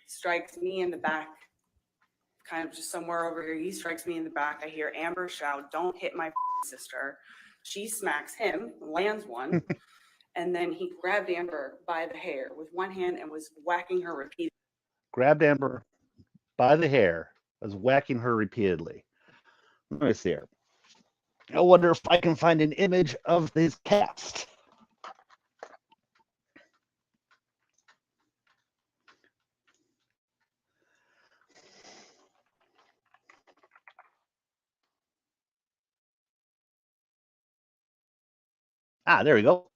strikes me in the back, kind of just somewhere over here. He strikes me in the back. I hear Amber shout, "Don't hit my sister." She smacks him, lands one, and then he grabbed Amber by the hair with one hand and was whacking her repeatedly. Grabbed Amber by the hair, was whacking her repeatedly. Let me see here. I wonder if I can find an image of this cast. Ah, there we go.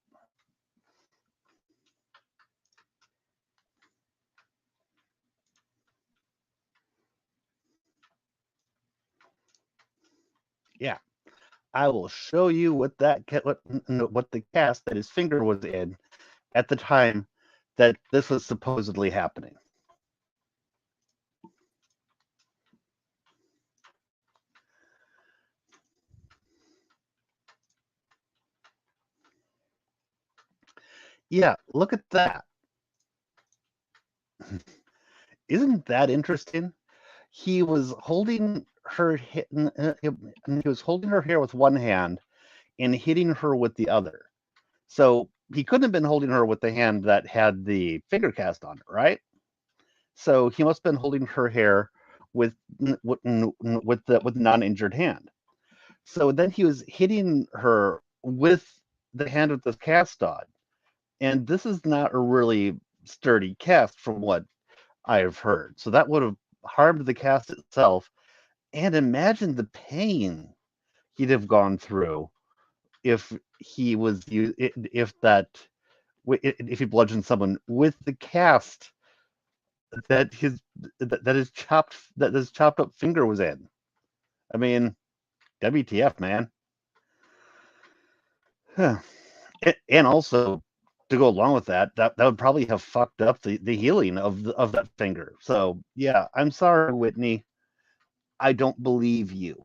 Yeah, I will show you what the cast that his finger was in at the time that this was supposedly happening. Yeah, look at that. Isn't that interesting? He was holding her he was holding her hair with one hand and hitting her with the other. So he couldn't have been holding her with the hand that had the finger cast on it, right? So he must have been holding her hair with the non-injured hand. So then he was hitting her with the hand with the cast on. And this is not a really sturdy cast from what I've heard. So that would have harmed the cast itself. And imagine the pain he'd have gone through if he he bludgeoned someone with the cast that his chopped up finger was in. I mean, WTF, man. Huh. And also, to go along with that would probably have fucked up the healing of that finger. So yeah, I'm sorry, Whitney. I don't believe you.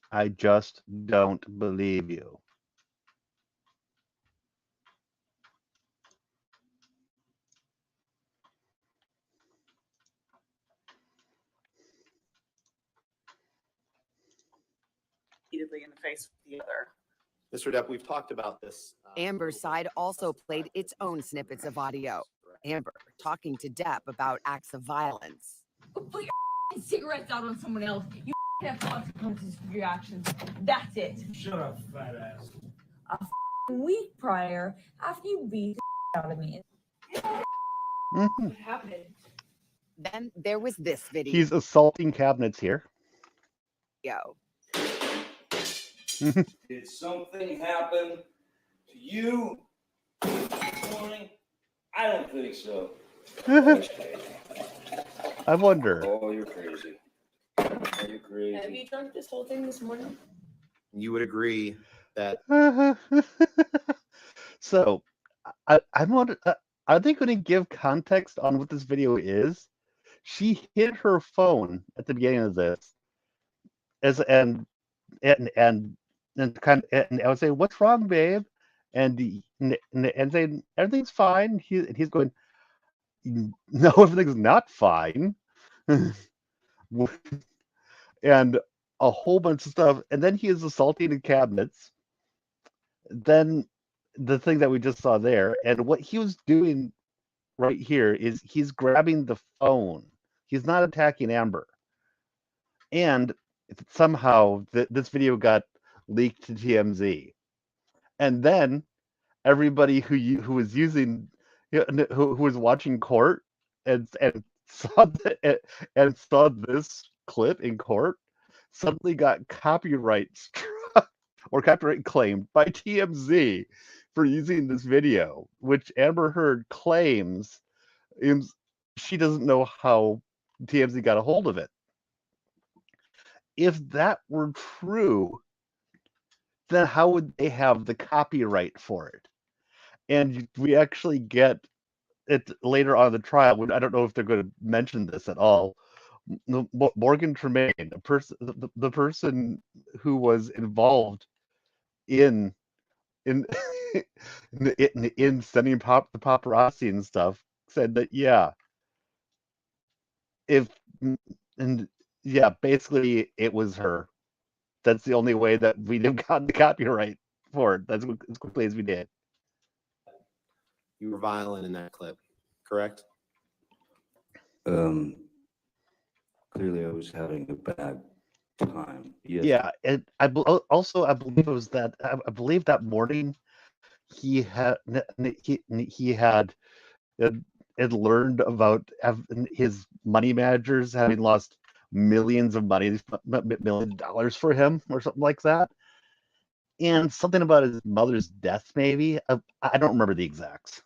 I just don't believe you. Repeatedly in the face with the other. Mr. Depp, we've talked about this. Amber's side also played its own snippets of audio. Amber talking to Depp about acts of violence. Put your cigarettes out on someone else. You have consequences for your actions. That's it. Shut up, fat ass. A week prior, after you beat the out of me. What happened? Then there was this video. He's assaulting cabinets here. Did something happen to you this morning? I don't think so. I wonder. Oh, you're crazy. You're crazy. Have you drunk this whole thing this morning? You would agree that. So, I wonder, are they going to give context on what this video is? She hit her phone at the beginning of this, and I would say, "What's wrong, babe?" And saying everything's fine. He's going, "No, everything's not fine," and a whole bunch of stuff. And then he is assaulting the cabinets. Then the thing that we just saw there, and what he was doing right here is he's grabbing the phone. He's not attacking Amber. And somehow this video got leaked to TMZ. And then everybody who was using, who was watching court and saw and saw this clip in court suddenly got copyright struck or copyright claimed by TMZ for using this video, which Amber Heard claims she doesn't know how TMZ got a hold of it. If that were true, then how would they have the copyright for it? And we actually get it later on in the trial. I don't know if they're going to mention this at all. Morgan Tremaine, the person who was involved in in in sending the paparazzi and stuff, said that if and basically it was her. That's the only way that we got the copyright for it. That's as quickly as we did. You were violent in that clip, correct? Clearly I was having a bad time. Yes. Yeah, and I believe it was that I believe that morning he had had learned about his money managers having lost millions of $1 million for him or something like that, and something about his mother's death. Maybe I don't remember the exacts.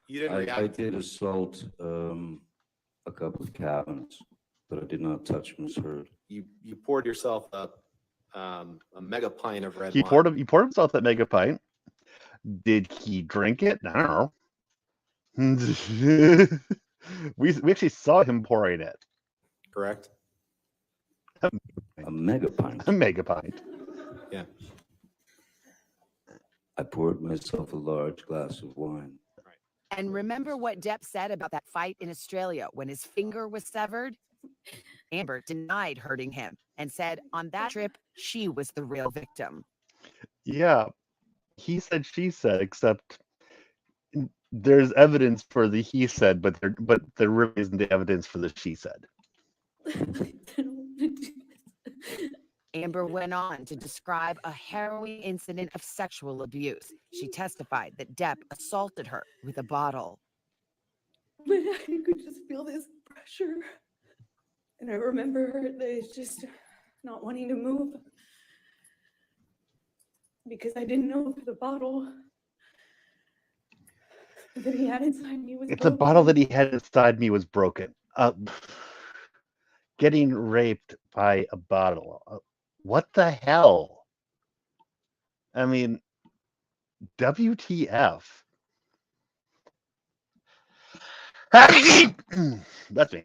You didn't I react. did assault a couple of cabins, but I did not touch Miss Heard. You poured yourself a mega pint of red He wine. poured himself that mega pint. Did he drink it? I don't know. we actually saw him pouring it. Correct. A mega pint. A mega pint. Yeah. I poured myself a large glass of wine. And remember what Depp said about that fight in Australia when his finger was severed? Amber denied hurting him and said on that trip, she was the real victim. Yeah, he said, she said, except there's evidence for the he said, but there really isn't the evidence for the she said. Amber went on to describe a harrowing incident of sexual abuse. She testified that Depp assaulted her with a bottle. But I could just feel this pressure. And I remember just not wanting to move because I didn't know if the bottle that he had inside me was If the broken. bottle that he had inside me was broken, getting raped by a bottle. What the hell? I mean, WTF? That's me.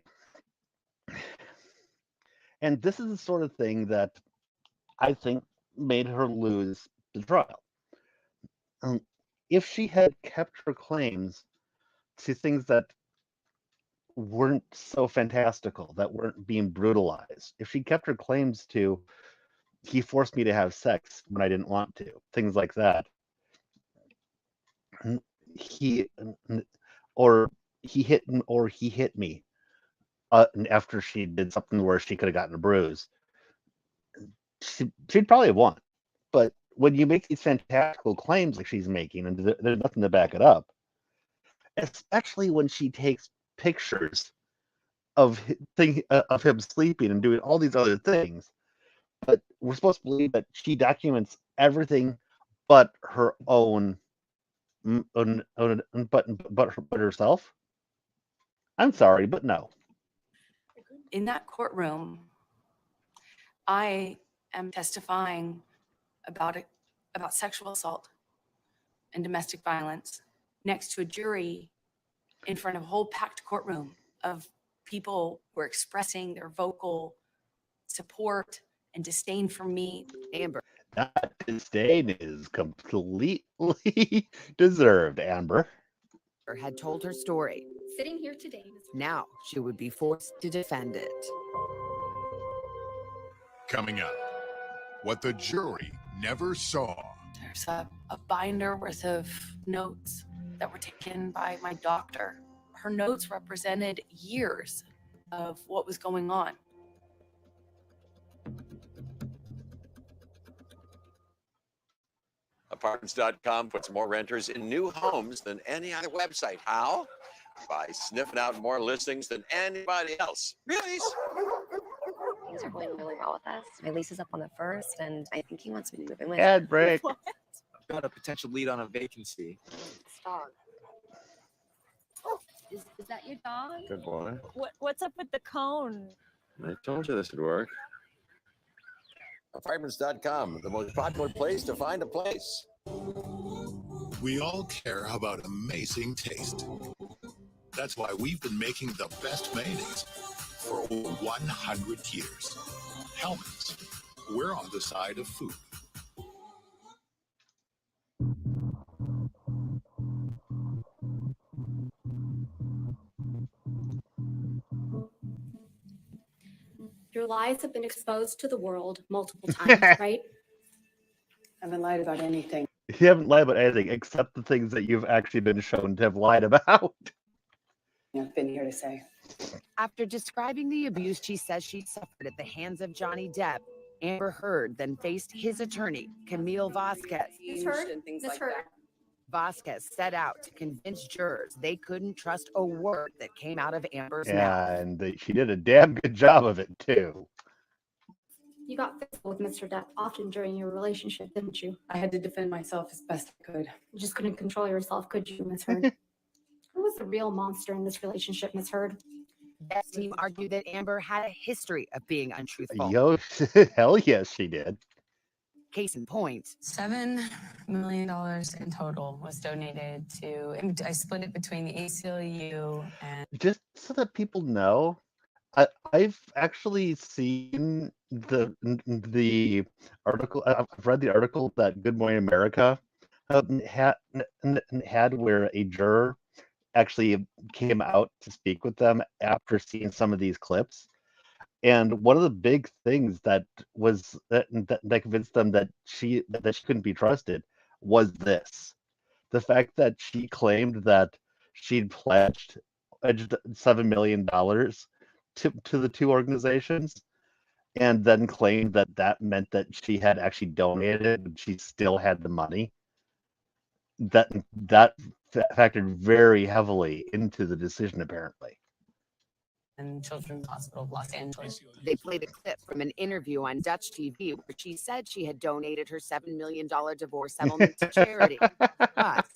And this is the sort of thing that I think made her lose the trial. If she had kept her claims to things that weren't so fantastical, that weren't being brutalized, if she kept her claims to, he forced me to have sex when I didn't want to, things like that, he hit me after she did something where she could have gotten a bruise, she'd probably have won. But when you make these fantastical claims like she's making and there's nothing to back it up, especially when she takes pictures of him sleeping and doing all these other things, but we're supposed to believe that she documents everything but her own, but herself. I'm sorry, but no. In that courtroom, I am testifying about sexual assault and domestic violence next to a jury in front of a whole packed courtroom of people who are expressing their vocal support and disdain for me. Amber. That disdain is completely deserved, Amber. Had told her story. Sitting here today. Now she would be forced to defend it. Coming up, what the jury never saw. There's a binder worth of notes that were taken by my doctor. Her notes represented years of what was going on. A Apartments.com puts more renters in new homes than any other website. How? By sniffing out more listings than anybody else. Really? Things are going really well with us. My lease is up on the 1st, and I think he wants me to move in with Ad break. What? I've got a potential lead on a vacancy. Dog. Is that your dog? Good boy. What's up with the cone? I told you this would work. Apartments.com, the most popular place to find a place. We all care about amazing taste. That's why we've been making the best mayonnaise for over 100 years. Hellmann's, we're on the side of food. Your lies have been exposed to the world multiple times, right? I haven't lied about anything. You haven't lied about anything except the things that you've actually been shown to have lied about. I've been here to say. After describing the abuse she says she suffered at the hands of Johnny Depp, Amber Heard then faced his attorney, Camille Vasquez. Ms. Heard, And things Ms. like Heard, that. Vasquez set out to convince jurors they couldn't trust a word that came out of Amber's mouth. Yeah, and she did a damn good job of it, too. you got physical with Mr. Depp often during your relationship, didn't you? I had to defend myself as best I could. You just couldn't control yourself, could you, Ms. Heard? Who was the real monster in this relationship, Ms. Heard? Depp's team argued that Amber had a history of being untruthful. Yo, hell yes, she did. Case in point, $7 million in total was donated to, I split it between the ACLU and Just so that people know, I've actually seen the article. I've read the article that Good Morning America had where a juror actually came out to speak with them after seeing some of these clips. And one of the big things that convinced them that she couldn't be trusted was this: the fact that she claimed that she'd pledged $7 million to the two organizations, and then claimed that that meant that she had actually donated and she still had the money. That factored very heavily into the decision, apparently. Children's Hospital of Los Angeles. they played a clip from an interview on Dutch TV where she said she had donated her $7 million divorce settlement to charity. But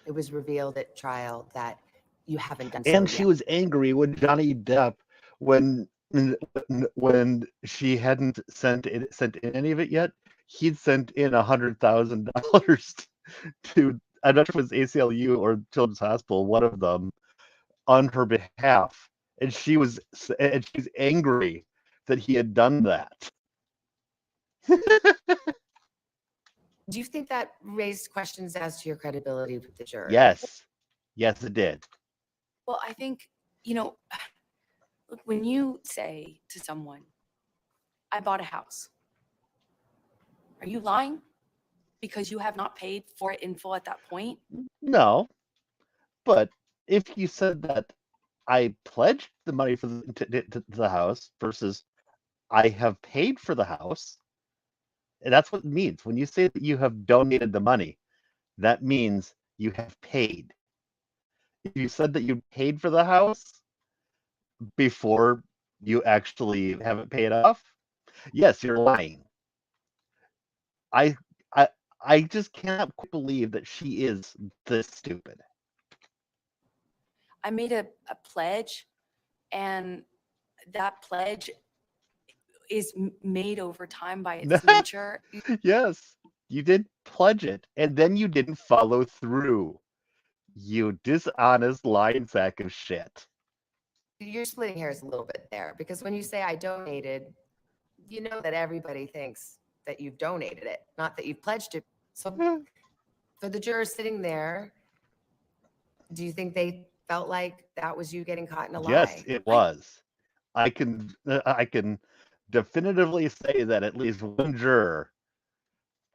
it was revealed at trial that you haven't done so And she yet. was angry when Johnny Depp, when she hadn't sent in any of it yet, he'd sent in $100,000 to, I'm not sure if it was ACLU or Children's Hospital, one of them, on her behalf, and she's angry that he had done that. Do you think that raised questions as to your credibility with the jury? Yes, it did. Well, I think, look, when you say to someone, I bought a house, are you lying? Because you have not paid for it in full at that point? No, but if you said that I pledged the money for to the house versus I have paid for the house, and that's what it means. When you say that you have donated the money, that means you have paid. If you said that you paid for the house before you actually have it paid off, yes, you're lying. I just cannot believe that she is this stupid. I made a pledge, and that pledge is made over time by its nature. Yes, you did pledge it, and then you didn't follow through. You dishonest lying sack of shit. You're splitting hairs a little bit there because when you say I donated, you know that everybody thinks that you've donated it, not that you've pledged it. So for the jurors sitting there, do you think they felt like that was you getting caught in a lie? Yes, it was. I can definitively say that at least one juror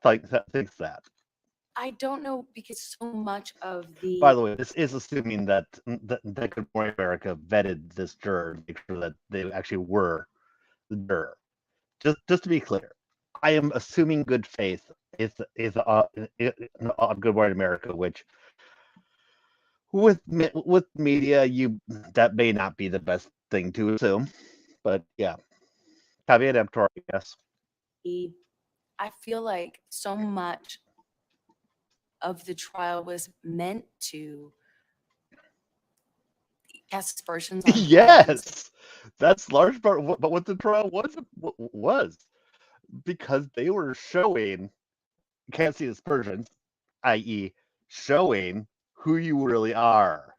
thinks that. I don't know, because so much of the By the way, this is assuming that Good Morning America vetted this juror to make sure that they actually were the juror. Just to be clear, I am assuming good faith on Good Morning America, which with media, that may not be the best thing to assume, but yeah, caveat emptor, I guess. I feel like so much of the trial was meant to cast aspersions on Yes, that's large part. But what the trial was because they were showing can't see aspersions, i.e., showing who you really are.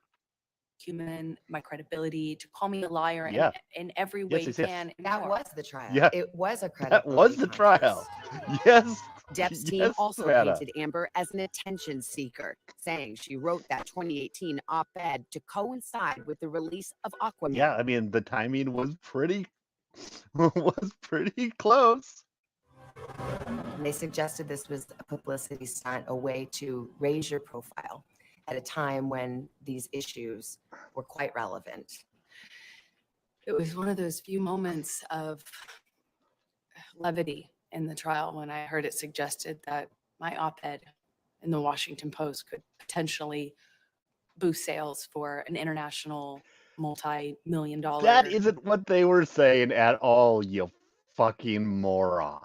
human, my credibility, to call me a liar Yeah. in every Yes, way yes, you yes. can. and That more. was the trial. Yeah. It was a That credibility was the trial. Yes. Depp's team Yes, also Savannah. painted Amber as an attention seeker, saying she wrote that 2018 op-ed to coincide with the release of Aquaman. Yeah, I mean the timing was pretty close. And they suggested this was a publicity stunt, a way to raise your profile at a time when these issues were quite relevant. It was one of those few moments of levity in the trial when I heard it suggested that my op-ed in the Washington Post could potentially boost sales for an international multi-million-dollar. That isn't what they were saying at all, you fucking moron.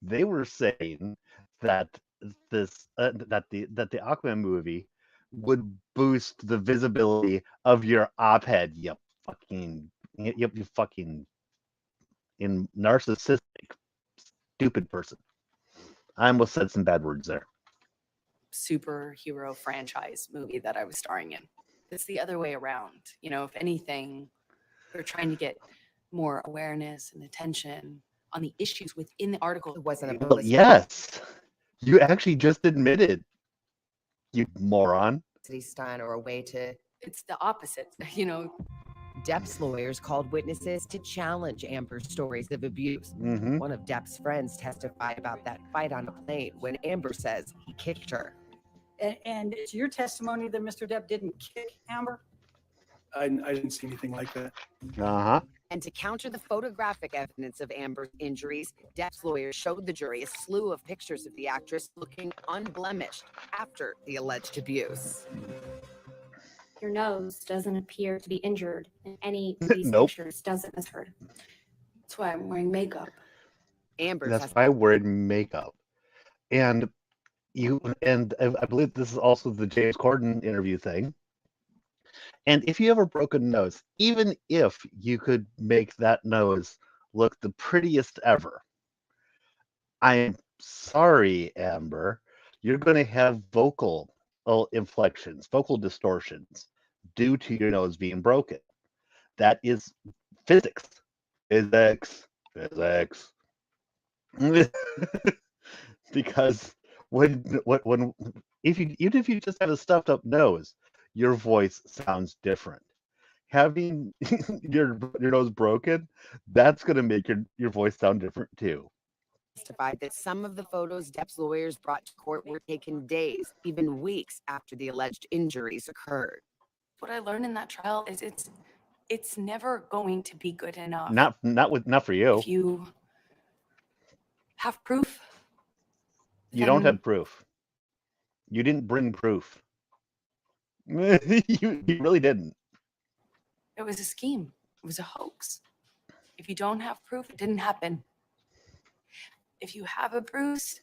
They were saying that that the Aquaman movie would boost the visibility of your op-ed, you fucking narcissistic stupid person. I almost said some bad words there. superhero franchise movie that I was starring in. It's the other way around. You know, if anything, we're trying to get more awareness and attention on the issues within the article. It wasn't a Well, publicity yes, you actually just admitted, you moron. stunt or a way to. It's the opposite, you know. Depp's lawyers called witnesses to challenge Amber's stories of abuse. Mhm. One of Depp's friends testified about that fight on a plane when Amber says he kicked her. And it's your testimony that Mr. Depp didn't kick Amber? I didn't see anything like that. Uh-huh. And to counter the photographic evidence of Amber's injuries, Depp's lawyers showed the jury a slew of pictures of the actress looking unblemished after the alleged abuse. Your nose doesn't appear to be injured in any of these Nope. pictures, does it, Ms. Heard? That's why I'm wearing makeup. Amber's That's why I'm wearing makeup. And I believe this is also the James Corden interview thing. And if you have a broken nose, even if you could make that nose look the prettiest ever, I'm sorry, Amber, you're going to have vocal inflections, vocal distortions due to your nose being broken. That is physics. Physics. Because even if you just have a stuffed up nose, your voice sounds different. Having your nose broken, that's going to make your voice sound different too. Testified that some of the photos Depp's lawyers brought to court were taken days, even weeks after the alleged injuries occurred. What I learned in that trial is it's never going to be good enough. Not for you. If you have proof, You don't then have proof. You didn't bring proof. you really didn't. it was a scheme. It was a hoax. If you don't have proof, it didn't happen. If you have a bruise,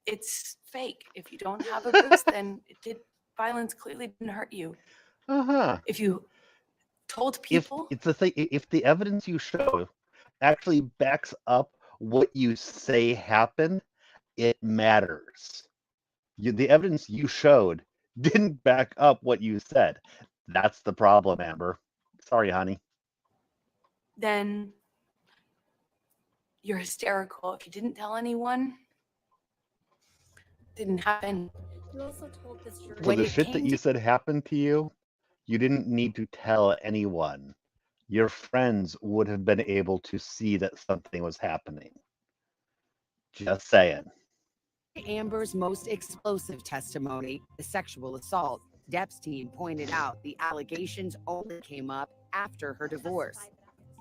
it's fake. If you don't have a bruise, then violence clearly didn't hurt you. Uh-huh. If you told people, If the evidence you show actually backs up what you say happened, it matters. The evidence you showed didn't back up what you said. That's the problem, Amber. Sorry, honey. then you're hysterical. If you didn't tell anyone, it didn't happen. You also told this jury. For the shit that you said happened to you, you didn't need to tell anyone. Your friends would have been able to see that something was happening. Just saying. Amber's most explosive testimony, the sexual assault, Depp's team pointed out the allegations only came up after her divorce.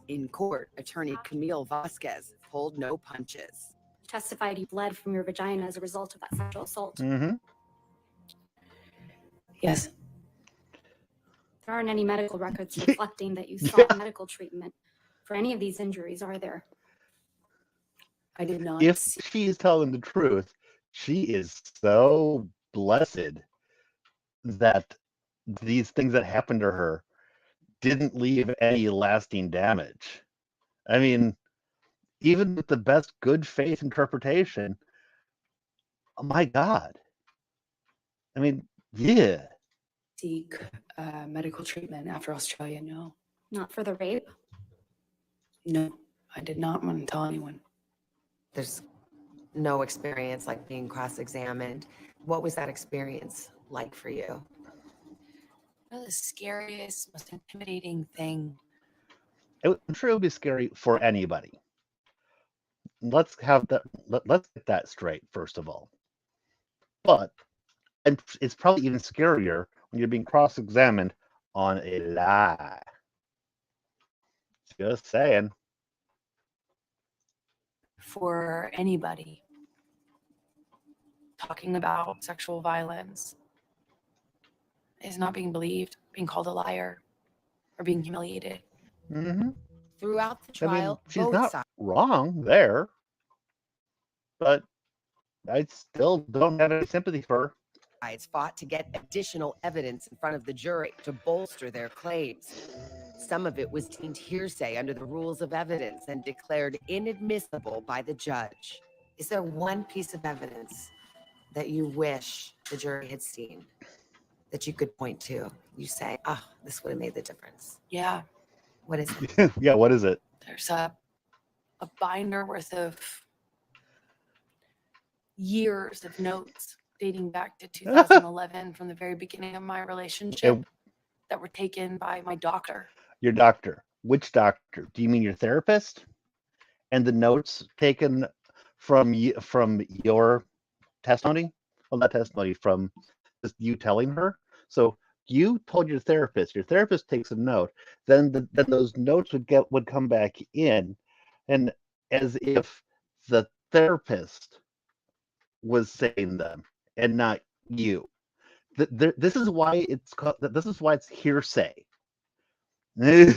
In court, attorney Camille Vasquez pulled no punches. testified you bled from your vagina as a result of that sexual assault. Mm-hmm. Yes. There aren't any medical records reflecting that you sought medical treatment for any of these injuries, are there? I did not. If she is telling the truth, she is so blessed that these things that happened to her didn't leave any lasting damage. I mean, even with the best good faith interpretation, oh my God. I mean, yeah. Seek medical treatment after Australia. No. Not for the rape? No, I did not want to tell anyone. There's no experience like being cross-examined. What was that experience like for you? The scariest, most intimidating thing. I'm sure it would be scary for anybody. Let's have that. Let's get that straight first of all. But and it's probably even scarier when you're being cross-examined on a lie. Just saying. For anybody talking about sexual violence is not being believed, being called a liar, or being humiliated. Mm-hmm. Throughout the I mean, trial, she's both not sides wrong there, but I still don't have any sympathy for her. fought to get additional evidence in front of the jury to bolster their claims. Some of it was deemed hearsay under the rules of evidence and declared inadmissible by the judge. Is there one piece of evidence that you wish the jury had seen that you could point to? You say, oh, this would have made the difference. Yeah. What is it? Yeah, what is it? There's a binder worth of years of notes dating back to 2011 from the very beginning of my relationship that were taken by my doctor. Your doctor. Which doctor? Do you mean your therapist? And the notes taken from your testimony? Well, not testimony, from just you telling her. So you told your therapist takes a note, then then those notes would come back in, and as if the therapist was saying them and not you. This is why it's called. This is why it's hearsay. This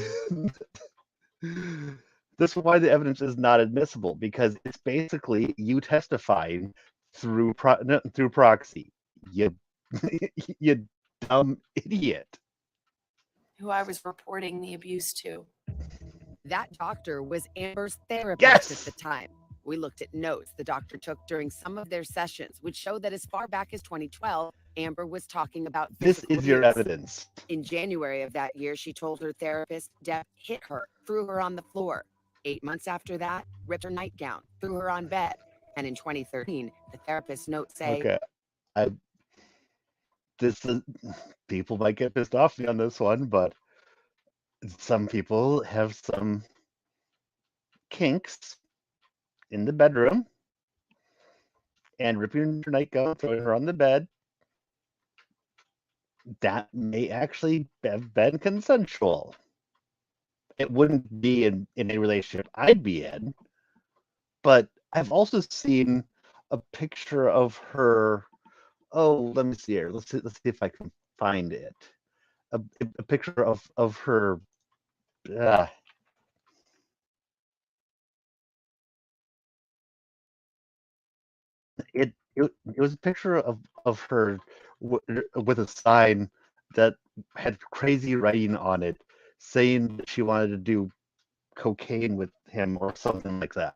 is why the evidence is not admissible, because it's basically you testifying through proxy. You you dumb idiot. Who I was reporting the abuse to. That doctor was Amber's therapist Yes! at the time. We looked at notes the doctor took during some of their sessions, which show that as far back as 2012, Amber was talking about This physical is your abuse. evidence. In January of that year, she told her therapist, Deb hit her, threw her on the floor. 8 months after that, ripped her nightgown, threw her on bed. And in 2013, the therapist's notes say, Okay, this is, people might get pissed off on this one, but some people have some kinks in the bedroom, and ripping her nightgown, throwing her on the bed, that may actually have been consensual. It wouldn't be in a relationship I'd be in, but I've also seen a picture of her. Oh, let me see here. Let's see if I can find it. A picture of her. It was a picture of her with a sign that had crazy writing on it, saying that she wanted to do cocaine with him or something like that.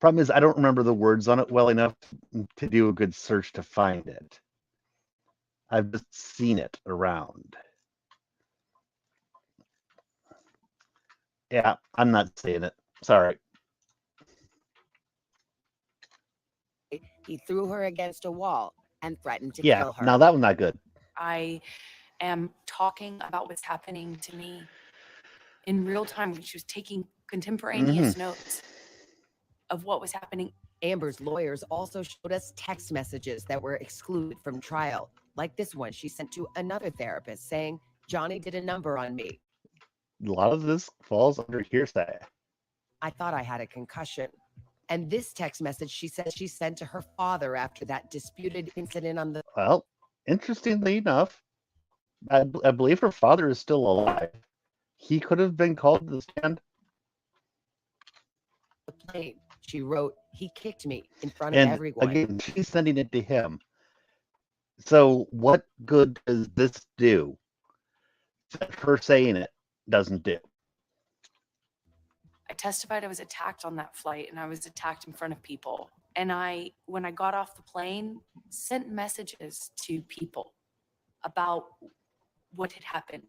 Problem is, I don't remember the words on it well enough to do a good search to find it. I've just seen it around. Yeah, I'm not saying it. Sorry. he threw her against a wall and threatened to Yeah, kill her. now that one's not good. I am talking about what's happening to me in real time. She was taking contemporaneous notes. of what was happening. Amber's lawyers also showed us text messages that were excluded from trial, like this one she sent to another therapist saying, Johnny did a number on me. A lot of this falls under hearsay. I thought I had a concussion. And this text message she says she sent to her father after that disputed incident on the Well, interestingly enough, I believe her father is still alive. He could have been called to the stand. plane. She wrote, he kicked me in front of And everyone. again, she's sending it to him. So what good does this do that her saying it doesn't do? I testified I was attacked on that flight, and I was attacked in front of people. And when I got off the plane, sent messages to people about what had happened.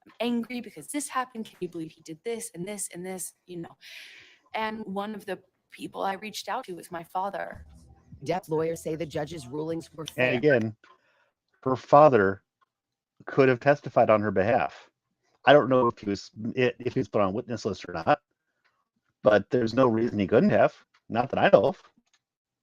I'm angry because this happened. Can you believe he did this and this and this, And one of the people I reached out to was my father. Depp's lawyers say the judge's rulings were fair. And again, her father could have testified on her behalf. I don't know if he was put on witness list or not, but there's no reason he couldn't have. Not that I know of.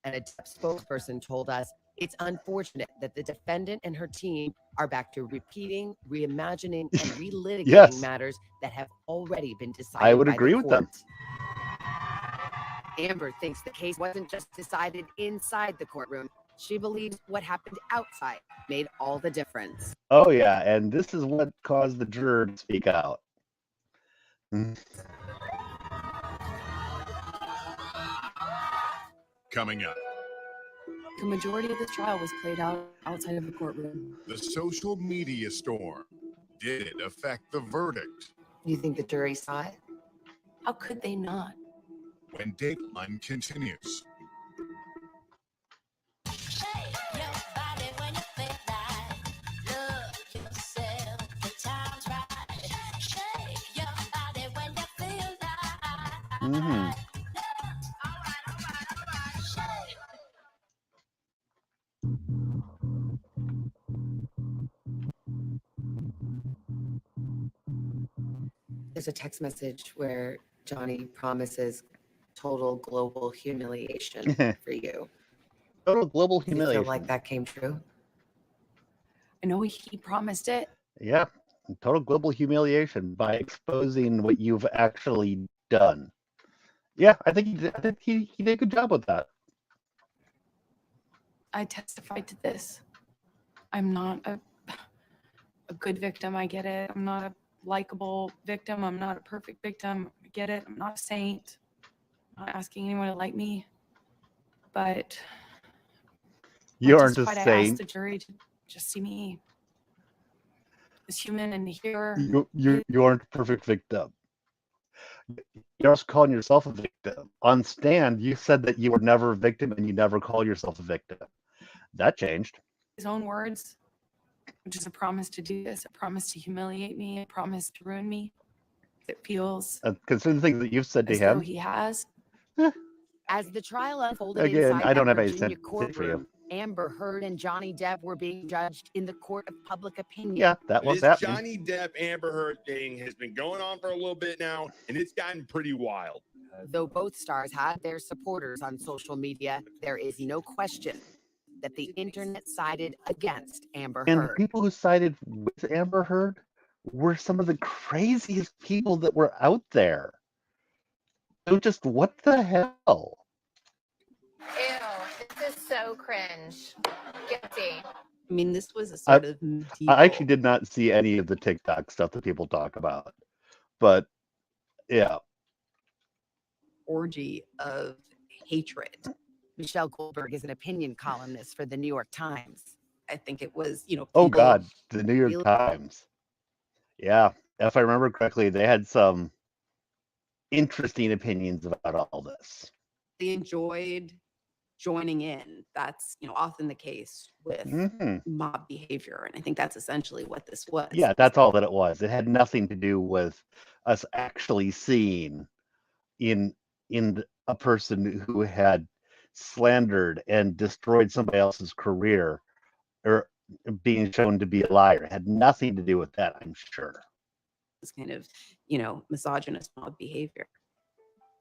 And a Depp spokesperson told us it's unfortunate that the defendant and her team are back to repeating, reimagining, and relitigating Yes. matters that have already been decided. I would by agree the with them. court. Amber thinks the case wasn't just decided inside the courtroom. She believes what happened outside made all the difference. Oh yeah, and this is what caused the juror to speak out. Coming up, The majority of this trial was played out outside of the courtroom. the social media storm. Did it affect the verdict? You think the jury saw it? How could they not? When Dateline continues. Mm-hmm. There's a text message where Johnny promises total global humiliation for you. Total global Do you feel humiliation. like that came true? I know he promised it. Yeah, total global humiliation by exposing what you've actually done. Yeah, I think he did a good job with that. I testified to this. I'm not a good victim. I get it. I'm not a likable victim. I'm not a perfect victim. I get it. I'm not a saint. I'm not asking anyone to like me. But You I aren't a testified, I asked saint. the jury to just see me as human and hear. You aren't a perfect victim. You're also calling yourself a victim. On stand, you said that you were never a victim and you never call yourself a victim. That changed. His own words, which is a promise to do this, a promise to humiliate me, a promise to ruin me. It feels Consider the things that you've said to as though him. he has. As the trial unfolded Again, inside I don't that have any Virginia sympathy for you. courtroom, Amber Heard and Johnny Depp were being judged in the court of public opinion. Yeah, that was This happening. Johnny Depp Amber Heard thing has been going on for a little bit now, and it's gotten pretty wild. Though both stars had their supporters on social media, there is no question that the internet sided against Amber And the Heard. people who sided with Amber Heard were some of the craziest people that were out there. So just what the hell? Ew, this is so cringe. Guilty. I mean, this was a I sort of I actually did not see any of the TikTok stuff that people talk about, but yeah. orgy of hatred. Michelle Goldberg is an opinion columnist for the New York Times. I think it was, Oh people God, the New York really- Times. Yeah, if I remember correctly, they had some interesting opinions about all this. they enjoyed joining in. That's, often the case with Mhm. mob behavior. And I think that's essentially what this was. Yeah, that's all that it was. It had nothing to do with us actually seeing a person who had slandered and destroyed somebody else's career or being shown to be a liar. It had nothing to do with that, I'm sure. This kind of, misogynist mob behavior.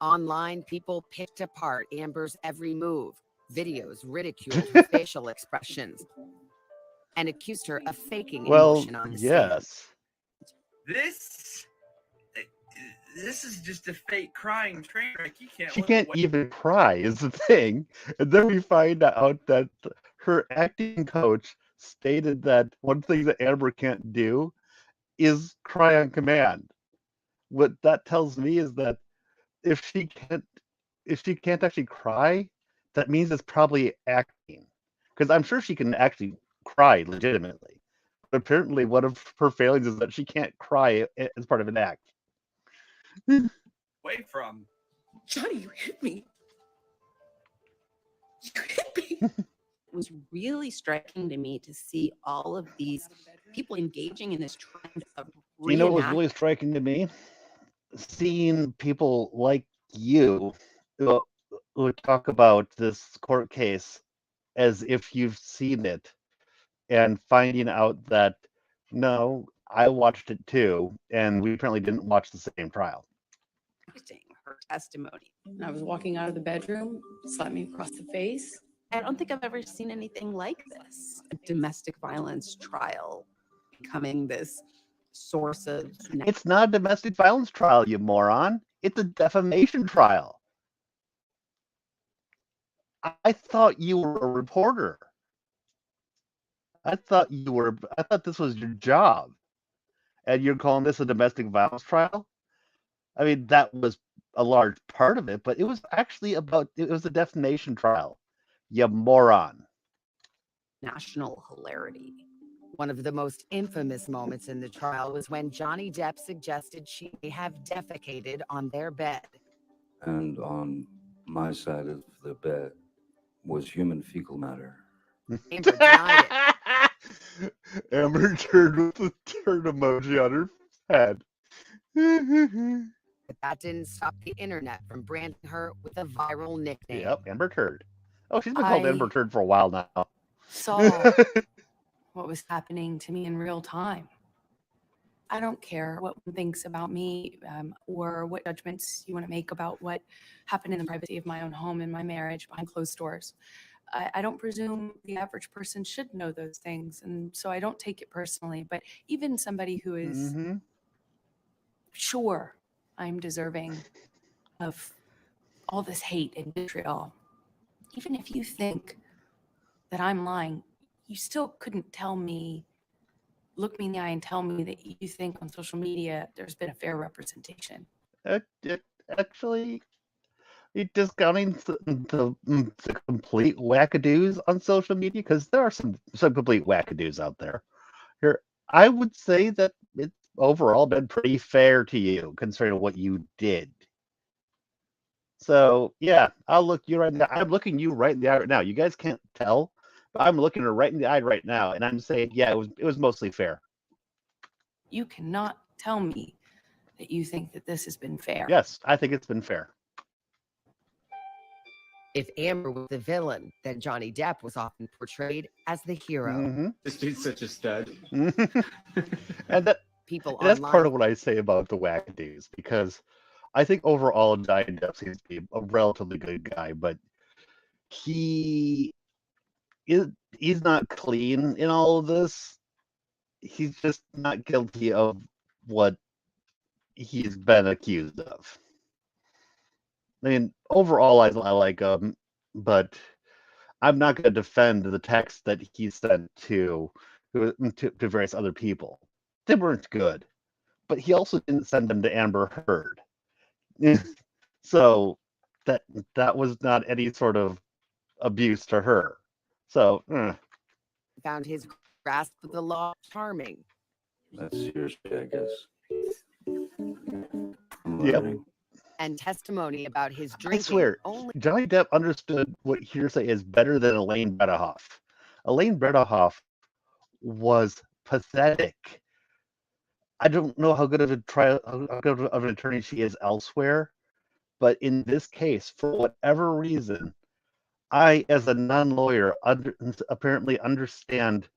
Online, people picked apart Amber's every move. Videos ridiculed her facial expressions and accused her of faking Well, emotion on the stand. yes. This is just a fake crying train wreck. You can't. She can't even cry is the thing. And then we find out that her acting coach stated that one thing that Amber can't do is cry on command. What that tells me is that if she can't actually cry, that means it's probably acting. Because I'm sure she can actually cry legitimately. But apparently one of her failings is that she can't cry as part of an act. Away from. Johnny, you hit me. You hit me. It was really striking to me to see all of these people engaging in this trend of You know what was reenact- really striking to me? Seeing people like you who talk about this court case as if you've seen it and finding out that no, I watched it too, and we apparently didn't watch the same trial. Her testimony. And I was walking out of the bedroom, slapped me across the face. I don't think I've ever seen anything like this. A domestic violence trial becoming this source of. It's not a domestic violence trial, you moron. It's a defamation trial. I thought you were a reporter. I thought this was your job. And you're calling this a domestic violence trial? I mean, that was a large part of it, but it was actually it was a defamation trial. You moron. National hilarity. One of the most infamous moments in the trial was when Johnny Depp suggested she may have defecated on their bed. And on my side of the bed was human fecal matter. Amber denied it. Amber turned with the turd emoji on her head. But that didn't stop the internet from branding her with a viral nickname. Yep, Amber Turd. Oh, she's been called Amber Turd for a while now. Saw what was happening to me in real time. I don't care what one thinks about me or what judgments you want to make about what happened in the privacy of my own home and my marriage behind closed doors. I don't presume the average person should know those things, and so I don't take it personally. But even somebody who is sure I'm deserving of all this hate and vitriol, even if you think that I'm lying, you still couldn't tell me, look me in the eye and tell me that you think on social media there's been a fair representation. Actually, you're discounting the complete wackadoos on social media, because there are some complete wackadoos out there. Here, I would say that it's overall been pretty fair to you, considering what you did. So yeah, I'll look you right now. I'm looking you right in the eye right now. You guys can't tell, but I'm looking her right in the eye right now, and I'm saying, yeah, it was mostly fair. You cannot tell me that you think that this has been fair. Yes, I think it's been fair. If Amber was the villain, then Johnny Depp was often portrayed as the hero. This dude's such a stud. And People that's online. part of what I say about the wackadoos, because I think overall Johnny Depp seems to be a relatively good guy, but he's not clean in all of this. He's just not guilty of what he's been accused of. I mean, overall, I like him, but I'm not going to defend the text that he sent to various other people. They weren't good, but he also didn't send them to Amber Heard. So that was not any sort of abuse to her. So Found his grasp of the law charming. That's hearsay, I guess. Yep. And testimony about his I drinking swear, only Johnny Depp understood what hearsay is better than Elaine Bredehoff. Elaine Bredehoff was pathetic. I don't know how good of how good of an attorney she is elsewhere, but in this case, for whatever reason, I, as a non-lawyer, apparently understand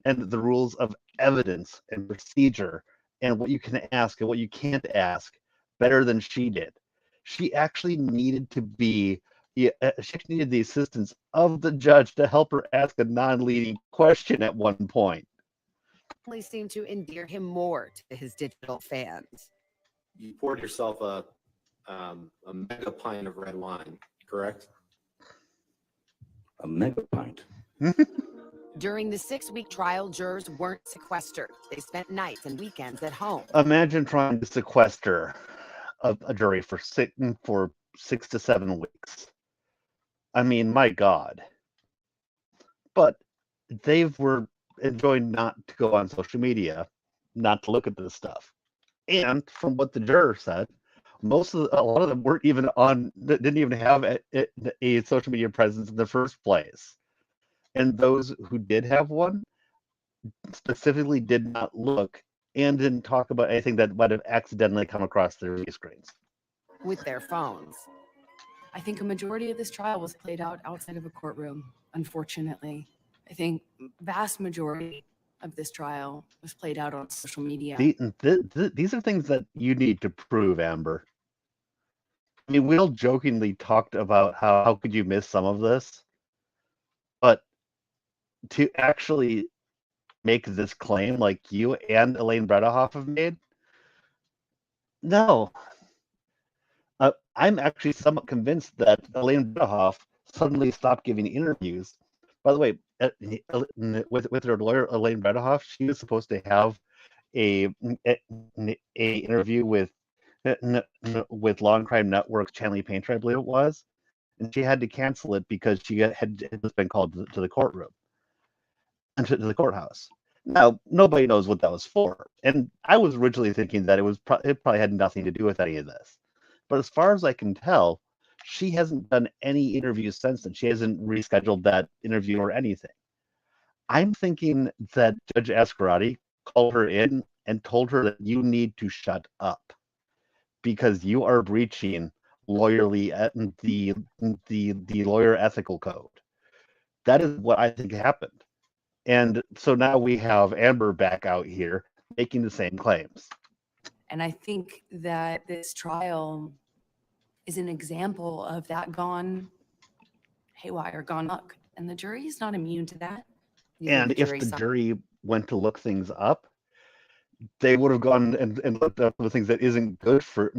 and the rules of evidence and procedure and what you can ask and what you can't ask better than she did. She actually needed to be, yeah, she needed the assistance of the judge to help her ask a non-leading question at one point. Only seemed to endear him more to his digital fans. You poured yourself a mega pint of red wine, correct? A mega pint. During the 6-week trial, jurors weren't sequestered. They spent nights and weekends at home. Imagine trying to sequester a jury for 6 to 7 weeks. I mean, my God. But they were enjoying not to go on social media, not to look at this stuff. And from what the juror said, a lot of them weren't even didn't even have a social media presence in the first place. And those who did have one specifically did not look and didn't talk about anything that might have accidentally come across their video screens. With their phones. I think a majority of this trial was played out outside of a courtroom, unfortunately. I think vast majority of this trial was played out on social media. These are things that you need to prove, Amber. I mean, we all jokingly talked about how could you miss some of this, but to actually make this claim like you and Elaine Bredehoff have made, no. I'm actually somewhat convinced that Elaine Bredehoff suddenly stopped giving interviews. By the way, with her lawyer Elaine Bredehoff, she was supposed to have a interview with Law and Crime Network's Chanley Painter, I believe it was, and she had to cancel it because she had just been called to the courtroom, to the courthouse. Now, nobody knows what that was for, and I was originally thinking that it probably had nothing to do with any of this. But as far as I can tell, she hasn't done any interviews since then. She hasn't rescheduled that interview or anything. I'm thinking that Judge Ascarati called her in and told her that you need to shut up because you are breaching lawyerly the lawyer ethical code. That is what I think happened. And so now we have Amber back out here making the same claims. And I think that this trial is an example of that gone haywire, gone muck. And the jury is not immune to that. And if the jury went to look things up, they would have gone and looked up the things that isn't good for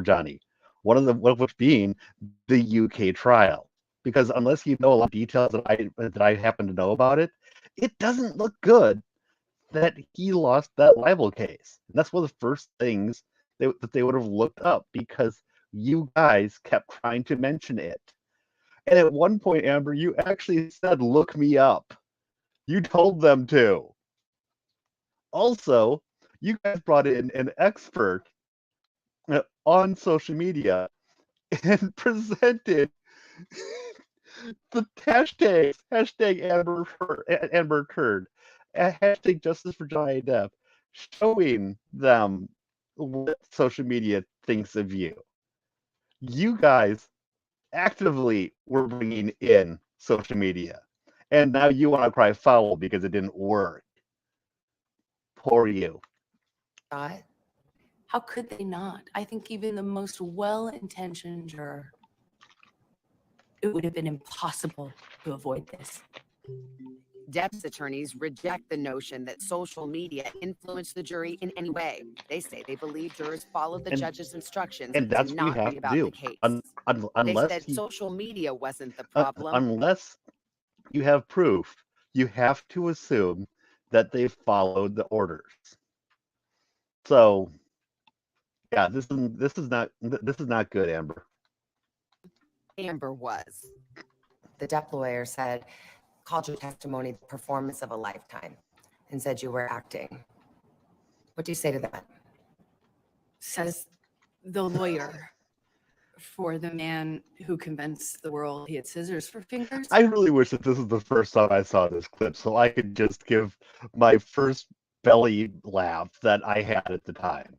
Johnny. One of which being the UK trial. Because unless you know a lot of details that I happen to know about it, it doesn't look good that he lost that libel case. And that's one of the first things that they would have looked up because you guys kept trying to mention it. And at one point, Amber, you actually said, "Look me up." You told them to. Also, you guys brought in an expert on social media and presented the hashtag Amber Turd, hashtag Justice for Johnny Depp, showing them what social media thinks of you. You guys actively were bringing in social media, and now you want to cry foul because it didn't work. Poor you. How could they not? I think even the most well-intentioned juror, it would have been impossible to avoid this. Depp's attorneys reject the notion that social media influenced the jury in any way. They say they believe jurors followed the judge's instructions and that's to what you not have read to about do. the case. Unless they said you, social media wasn't the problem. unless you have proof, you have to assume that they followed the orders. So, yeah, this is not good, Amber. Amber was. The Depp lawyer said, called your testimony the performance of a lifetime and said you were acting. What do you say to that? Says the lawyer for the man who convinced the world he had scissors for fingers. I really wish that this was the first time I saw this clip so I could just give my first belly laugh that I had at the time.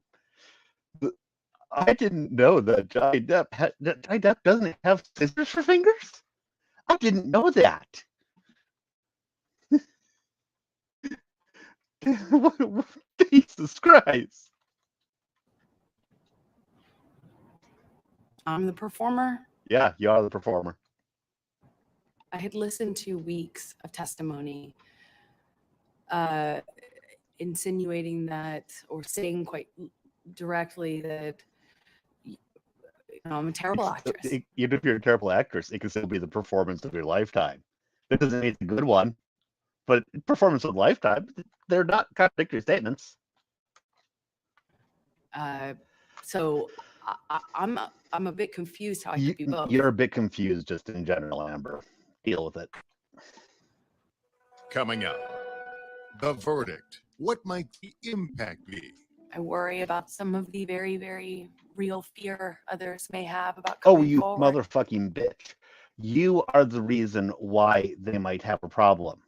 I didn't know that Johnny Depp doesn't have scissors for fingers. I didn't know that. Jesus Christ. I'm the performer. Yeah, you are the performer. I had listened to weeks of testimony insinuating that, or saying quite directly that I'm a terrible actress. Even if you're a terrible actress, it can still be the performance of your lifetime. That doesn't mean it's a good one, but performance of a lifetime, they're not contradictory statements. So I'm a bit confused how I could be both. You're a bit confused just in general, Amber. Deal with it. Coming up, the verdict. What might the impact be? I worry about some of the very, very real fear others may have about Oh, coming you forward. motherfucking bitch. You are the reason why they might have a problem.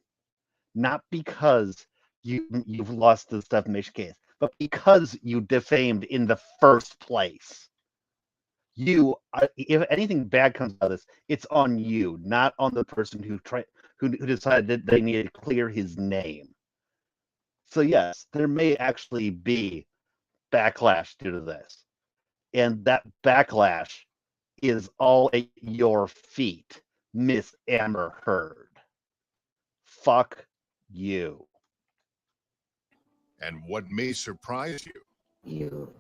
Not because you've lost this defamation case, but because you defamed in the first place. If anything bad comes out of this, it's on you, not on the person who decided that they needed to clear his name. So yes, there may actually be backlash due to this. And that backlash is all at your feet, Miss Amber Heard. Fuck you. And what may surprise you? You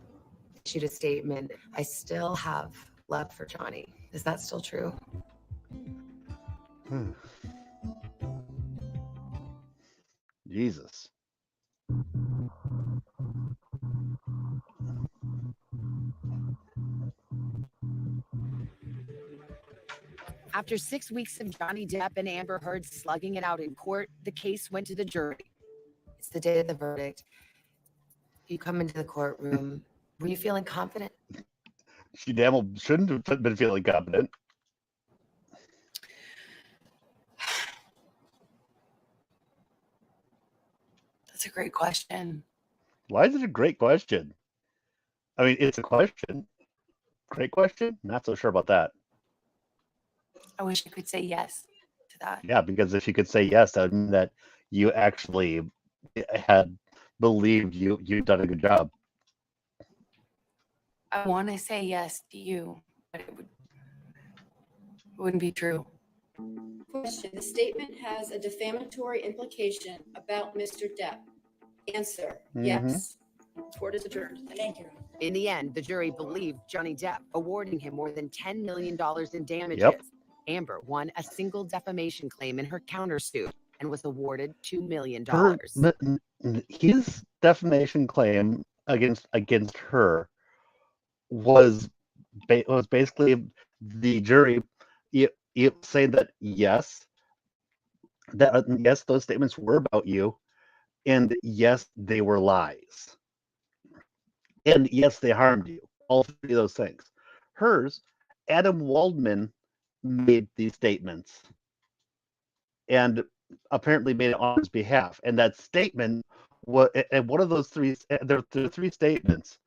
issued a statement. I still have love for Johnny. Is that still true? Jesus. After 6 weeks of Johnny Depp and Amber Heard slugging it out in court, the case went to the jury. It's the day of the verdict. You come into the courtroom. Were you feeling confident? She damn well shouldn't have been feeling confident. That's a great question. Why is it a great question? I mean, it's a question. Great question? Not so sure about that. I wish I could say yes to that. Yeah, because if you could say yes, that would mean that you actually had believed you'd done a good job. I want to say yes to you, but it wouldn't be true. Question. The statement has a defamatory implication about Mr. Depp. Answer. Yes. Court is adjourned. Thank you. In the end, the jury believed Johnny Depp, awarding him more than $10 million in damages. Yep. Amber won a single defamation claim in her countersuit and was awarded $2 million. His defamation claim against her was basically the jury saying that yes, those statements were about you, and yes, they were lies, and yes, they harmed you. All three of those things. Hers, Adam Waldman made these statements, and apparently made it on his behalf. And that statement was, and one of those three, there are three statements,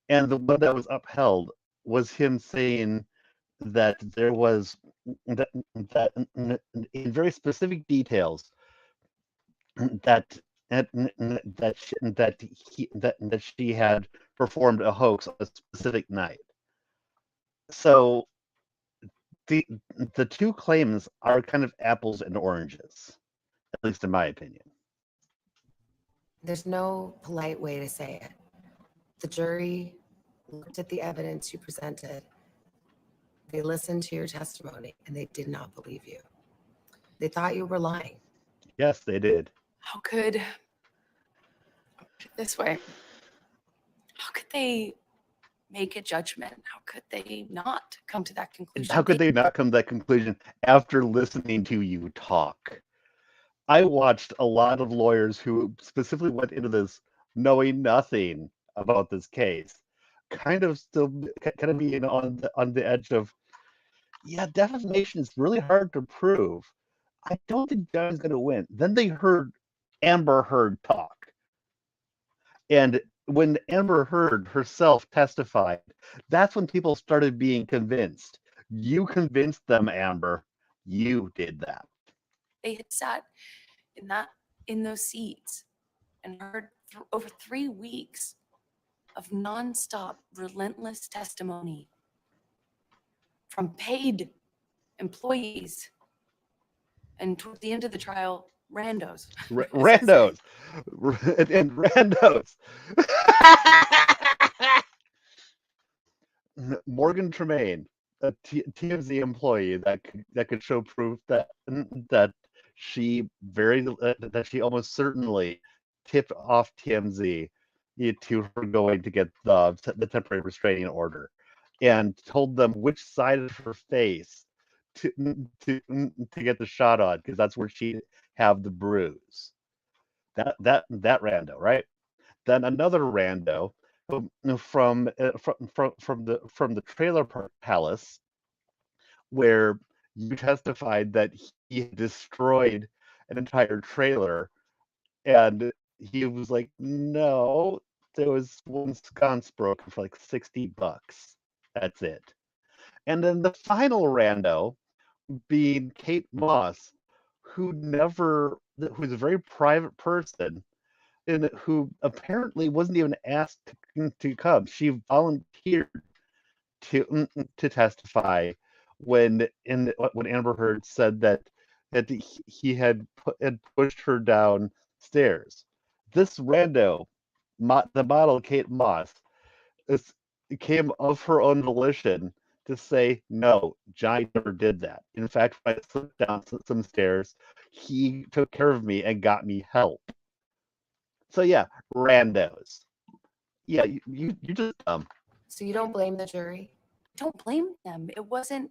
and the one that was upheld was him saying that there was that in very specific details that she had performed a hoax on a specific night. So the two claims are kind of apples and oranges, at least in my opinion. There's no polite way to say it. The jury looked at the evidence you presented. They listened to your testimony and they did not believe you. They thought you were lying. Yes, they did. How could, I'll put it this way, how could they make a judgment? How could they not come to that conclusion? How could they not come to that conclusion after listening to you talk? I watched a lot of lawyers who specifically went into this knowing nothing about this case, kind of being on the edge of, yeah, defamation is really hard to prove. I don't think Johnny's going to win. Then they heard Amber Heard talk. And when Amber Heard herself testified, that's when people started being convinced. You convinced them, Amber. You did that. They had sat in those seats and heard over 3 weeks of nonstop, relentless testimony from paid employees. And towards the end of the trial, randos. Randos. And randos. Morgan Tremaine, a TMZ employee that could show proof that she that she almost certainly tipped off TMZ to her going to get the temporary restraining order, and told them which side of her face to get the shot on, because that's where she'd have the bruise. That rando, right? Then another rando from the trailer park palace, where you testified that he destroyed an entire trailer, and he was like, no, there was one sconce broken for like $60. That's it. And then the final rando being Kate Moss, who's a very private person, and who apparently wasn't even asked to come. She volunteered to testify when Amber Heard said that he had pushed her downstairs. This rando, the model Kate Moss, came of her own volition to say, no, Johnny never did that. In fact, when I slipped down some stairs, he took care of me and got me help. So yeah, randos. Yeah, you're just dumb. So you don't blame the jury? Don't blame them. It wasn't,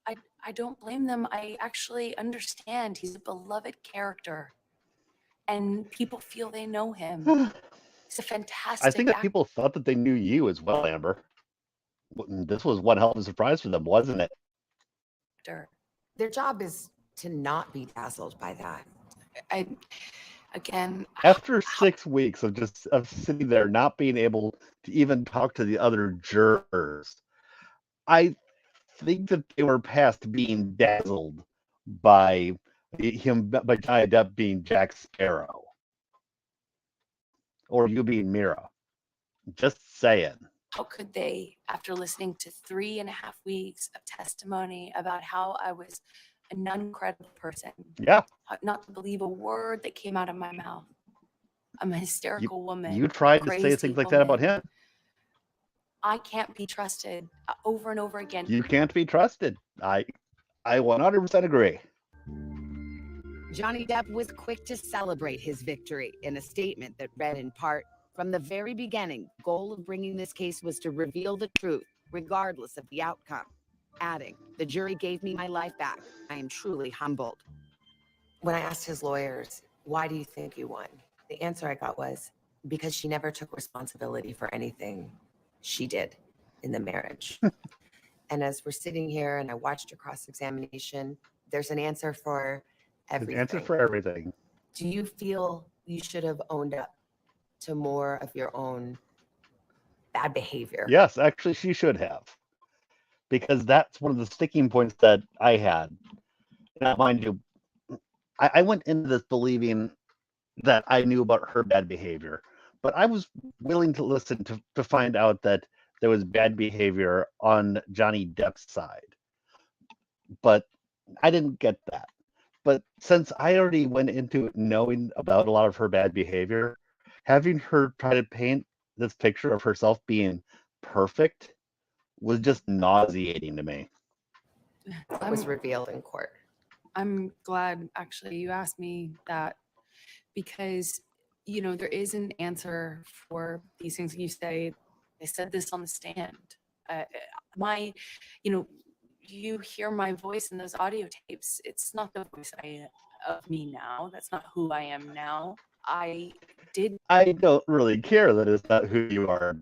I don't blame them. I actually understand he's a beloved character and people feel they know him. He's a fantastic I think that actor. people thought that they knew you as well, Amber. This was one hell of a surprise for them, wasn't it? Their job is to not be dazzled by that. Again, after 6 weeks of sitting there not being able to even talk to the other jurors, I think that they were past being dazzled by by Johnny Depp being Jack Sparrow, or you being Mira. Just saying. How could they, after listening to 3.5 weeks of testimony about how I was a non-credible person, Yeah, not to believe a word that came out of my mouth? I'm a hysterical woman. You tried to say crazy things like that about woman. him. I can't be trusted over and over again. You can't be trusted. I 100% agree. Johnny Depp was quick to celebrate his victory in a statement that read in part, "From the very beginning, the goal of bringing this case was to reveal the truth, regardless of the outcome," adding, "The jury gave me my life back. I am truly humbled." When I asked his lawyers, why do you think you won? The answer I got was, because she never took responsibility for anything she did in the marriage. And as we're sitting here and I watched her cross-examination, there's an answer for everything. An answer for everything. Do you feel you should have owned up to more of your own bad behavior? Yes, actually, she should have. Because that's one of the sticking points that I had. Now, mind you, I went into this believing that I knew about her bad behavior, but I was willing to listen to find out that there was bad behavior on Johnny Depp's side. But I didn't get that. But since I already went into it knowing about a lot of her bad behavior, having her try to paint this picture of herself being perfect was just nauseating to me. What was revealed in court? I'm glad actually you asked me that, because there is an answer for these things. You say, they said this on the stand. You hear my voice in those audio tapes. It's not the voice of me now. That's not who I am now. I don't really care that it's not who you are.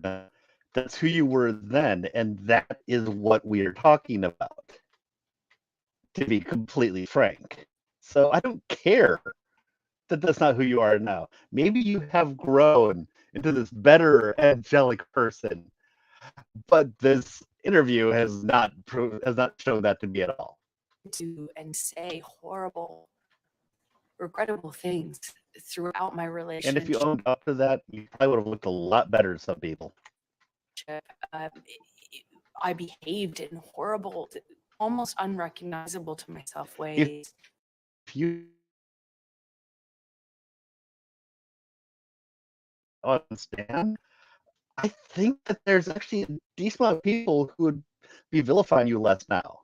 That's who you were then, and that is what we are talking about, to be completely frank. So I don't care that that's not who you are now. Maybe you have grown into this better angelic person, but this interview has not shown that to me at all. do and say horrible, regrettable things throughout my relationship. And if you owned up to that, you probably would have looked a lot better to some people. I behaved in horrible almost unrecognizable to myself ways. If you understand, I think that there's actually a decent amount of people who would be vilifying you less now.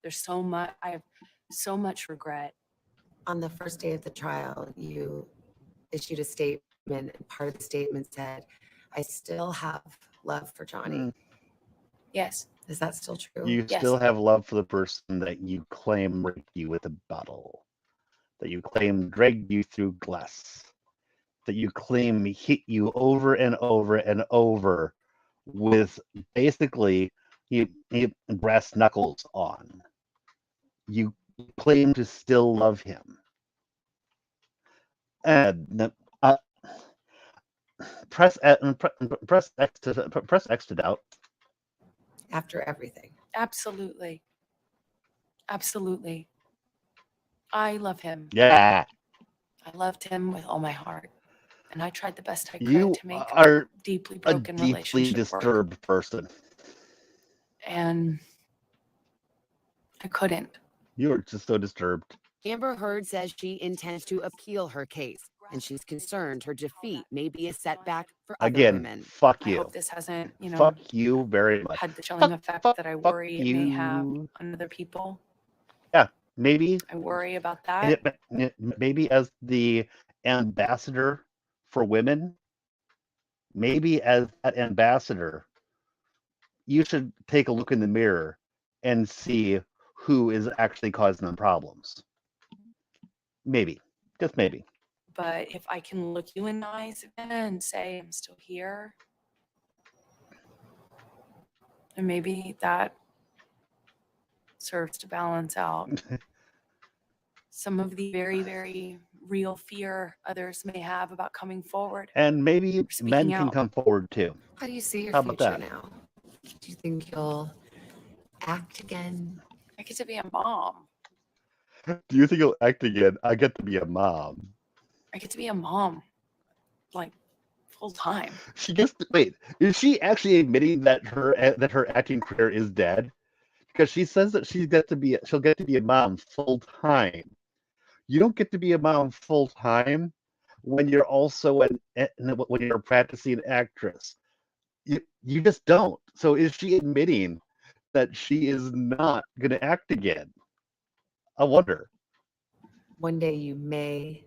There's so much, I have so much regret. On the first day of the trial, you issued a statement, and part of the statement said, I still have love for Johnny. Yes. Is that still true? You still have love for the person that you claim raped you with a bottle, that you claim dragged you through glass, that you claim hit you over and over and over with basically brass knuckles on. You claim to still love him. And press X to doubt. After everything. Absolutely. Absolutely. I love him. Yeah. I loved him with all my heart. And I tried the best I could You to make are a deeply a broken deeply relationship disturbed work. person. And I couldn't. You are just so disturbed. Amber Heard says she intends to appeal her case, and she's concerned her defeat may be a setback for other Again, women. fuck I you. hope this hasn't, Fuck you very much. had the chilling effect that I worry it may have you. on other people. Yeah, maybe. I worry about And that. maybe as the ambassador for women, maybe as that ambassador, you should take a look in the mirror and see who is actually causing them problems. Maybe. Just maybe. But if I can look you in the eyes again and say I'm still here, and maybe that serves to balance out some of the very, very real fear others may have about coming forward. And maybe speaking men can out. come forward too. How do you see your How about future that? now? Do you think you'll act again? I get to be a mom. Do you think you'll act again? I get to be a mom. I get to be a mom, like full time. She gets to, wait. Is she actually admitting that her acting career is dead? Because she says that she'll get to be a mom full time. You don't get to be a mom full time when you're also when you're a practicing actress. You just don't. So is she admitting that she is not going to act again? I wonder. One day you may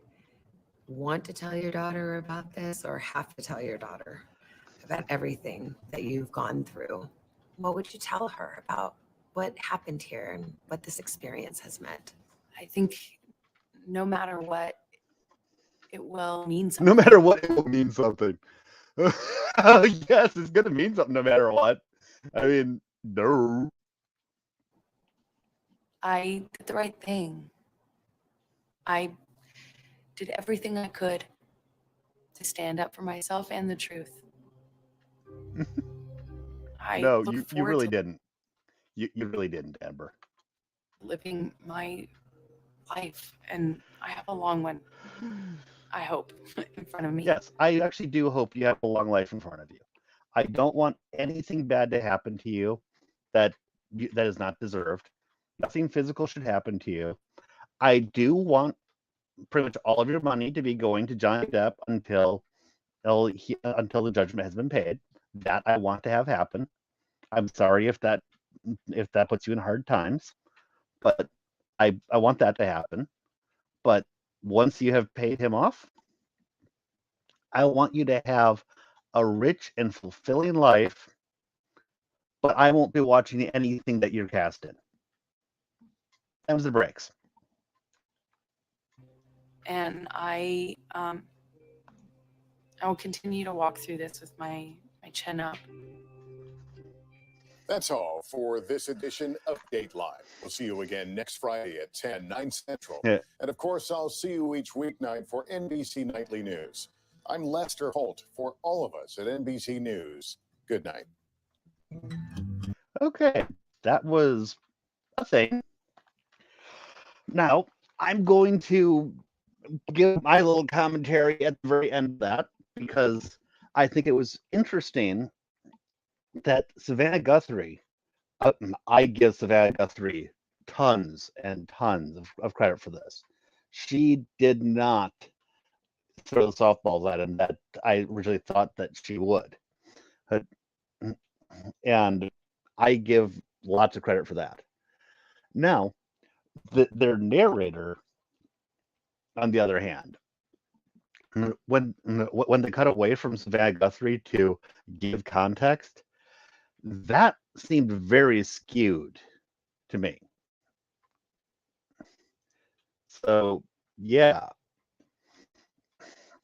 want to tell your daughter about this or have to tell your daughter about everything that you've gone through. What would you tell her about what happened here and what this experience has meant? I think no matter what, it will mean something. No matter what, it will mean something. Yes, it's going to mean something no matter what. I mean, no. I did the right thing. I did everything I could to stand up for myself and the truth. I No, look you forward really to didn't. You really didn't, Amber. living my life, and I have a long one, I hope, in front of me. Yes, I actually do hope you have a long life in front of you. I don't want anything bad to happen to you that is not deserved. Nothing physical should happen to you. I do want pretty much all of your money to be going to Johnny Depp until the judgment has been paid. That I want to have happen. I'm sorry if that puts you in hard times, but I want that to happen. But once you have paid him off, I want you to have a rich and fulfilling life, but I won't be watching anything that you're cast in. Them's the breaks. And I will continue to walk through this with my chin up. That's all for this edition of Dateline. We'll see you again next Friday at 10, 9 Central. Yeah. And of course, I'll see you each weeknight for NBC Nightly News. I'm Lester Holt. For all of us at NBC News, good night. Okay, that was a thing. Now, I'm going to give my little commentary at the very end of that because I think it was interesting that Savannah Guthrie I give Savannah Guthrie tons and tons of credit for this. She did not throw the softballs at him that I originally thought that she would. And I give lots of credit for that. Now, their narrator, on the other hand, when they cut away from Savannah Guthrie to give context, that seemed very skewed to me. So, yeah.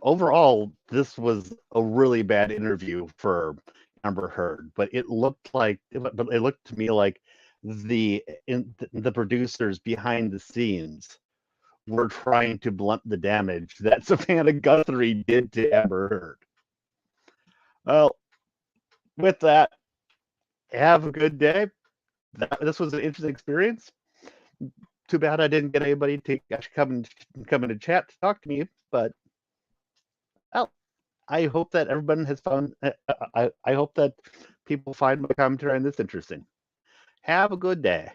Overall, this was a really bad interview for Amber Heard, but it looked to me like the producers behind the scenes were trying to blunt the damage that Savannah Guthrie did to Amber Heard. Well, with that, have a good day. This was an interesting experience. Too bad I didn't get anybody to actually come in and chat to talk to me, but well, I hope that everyone has found. I hope that people find my commentary on this interesting. Have a good day.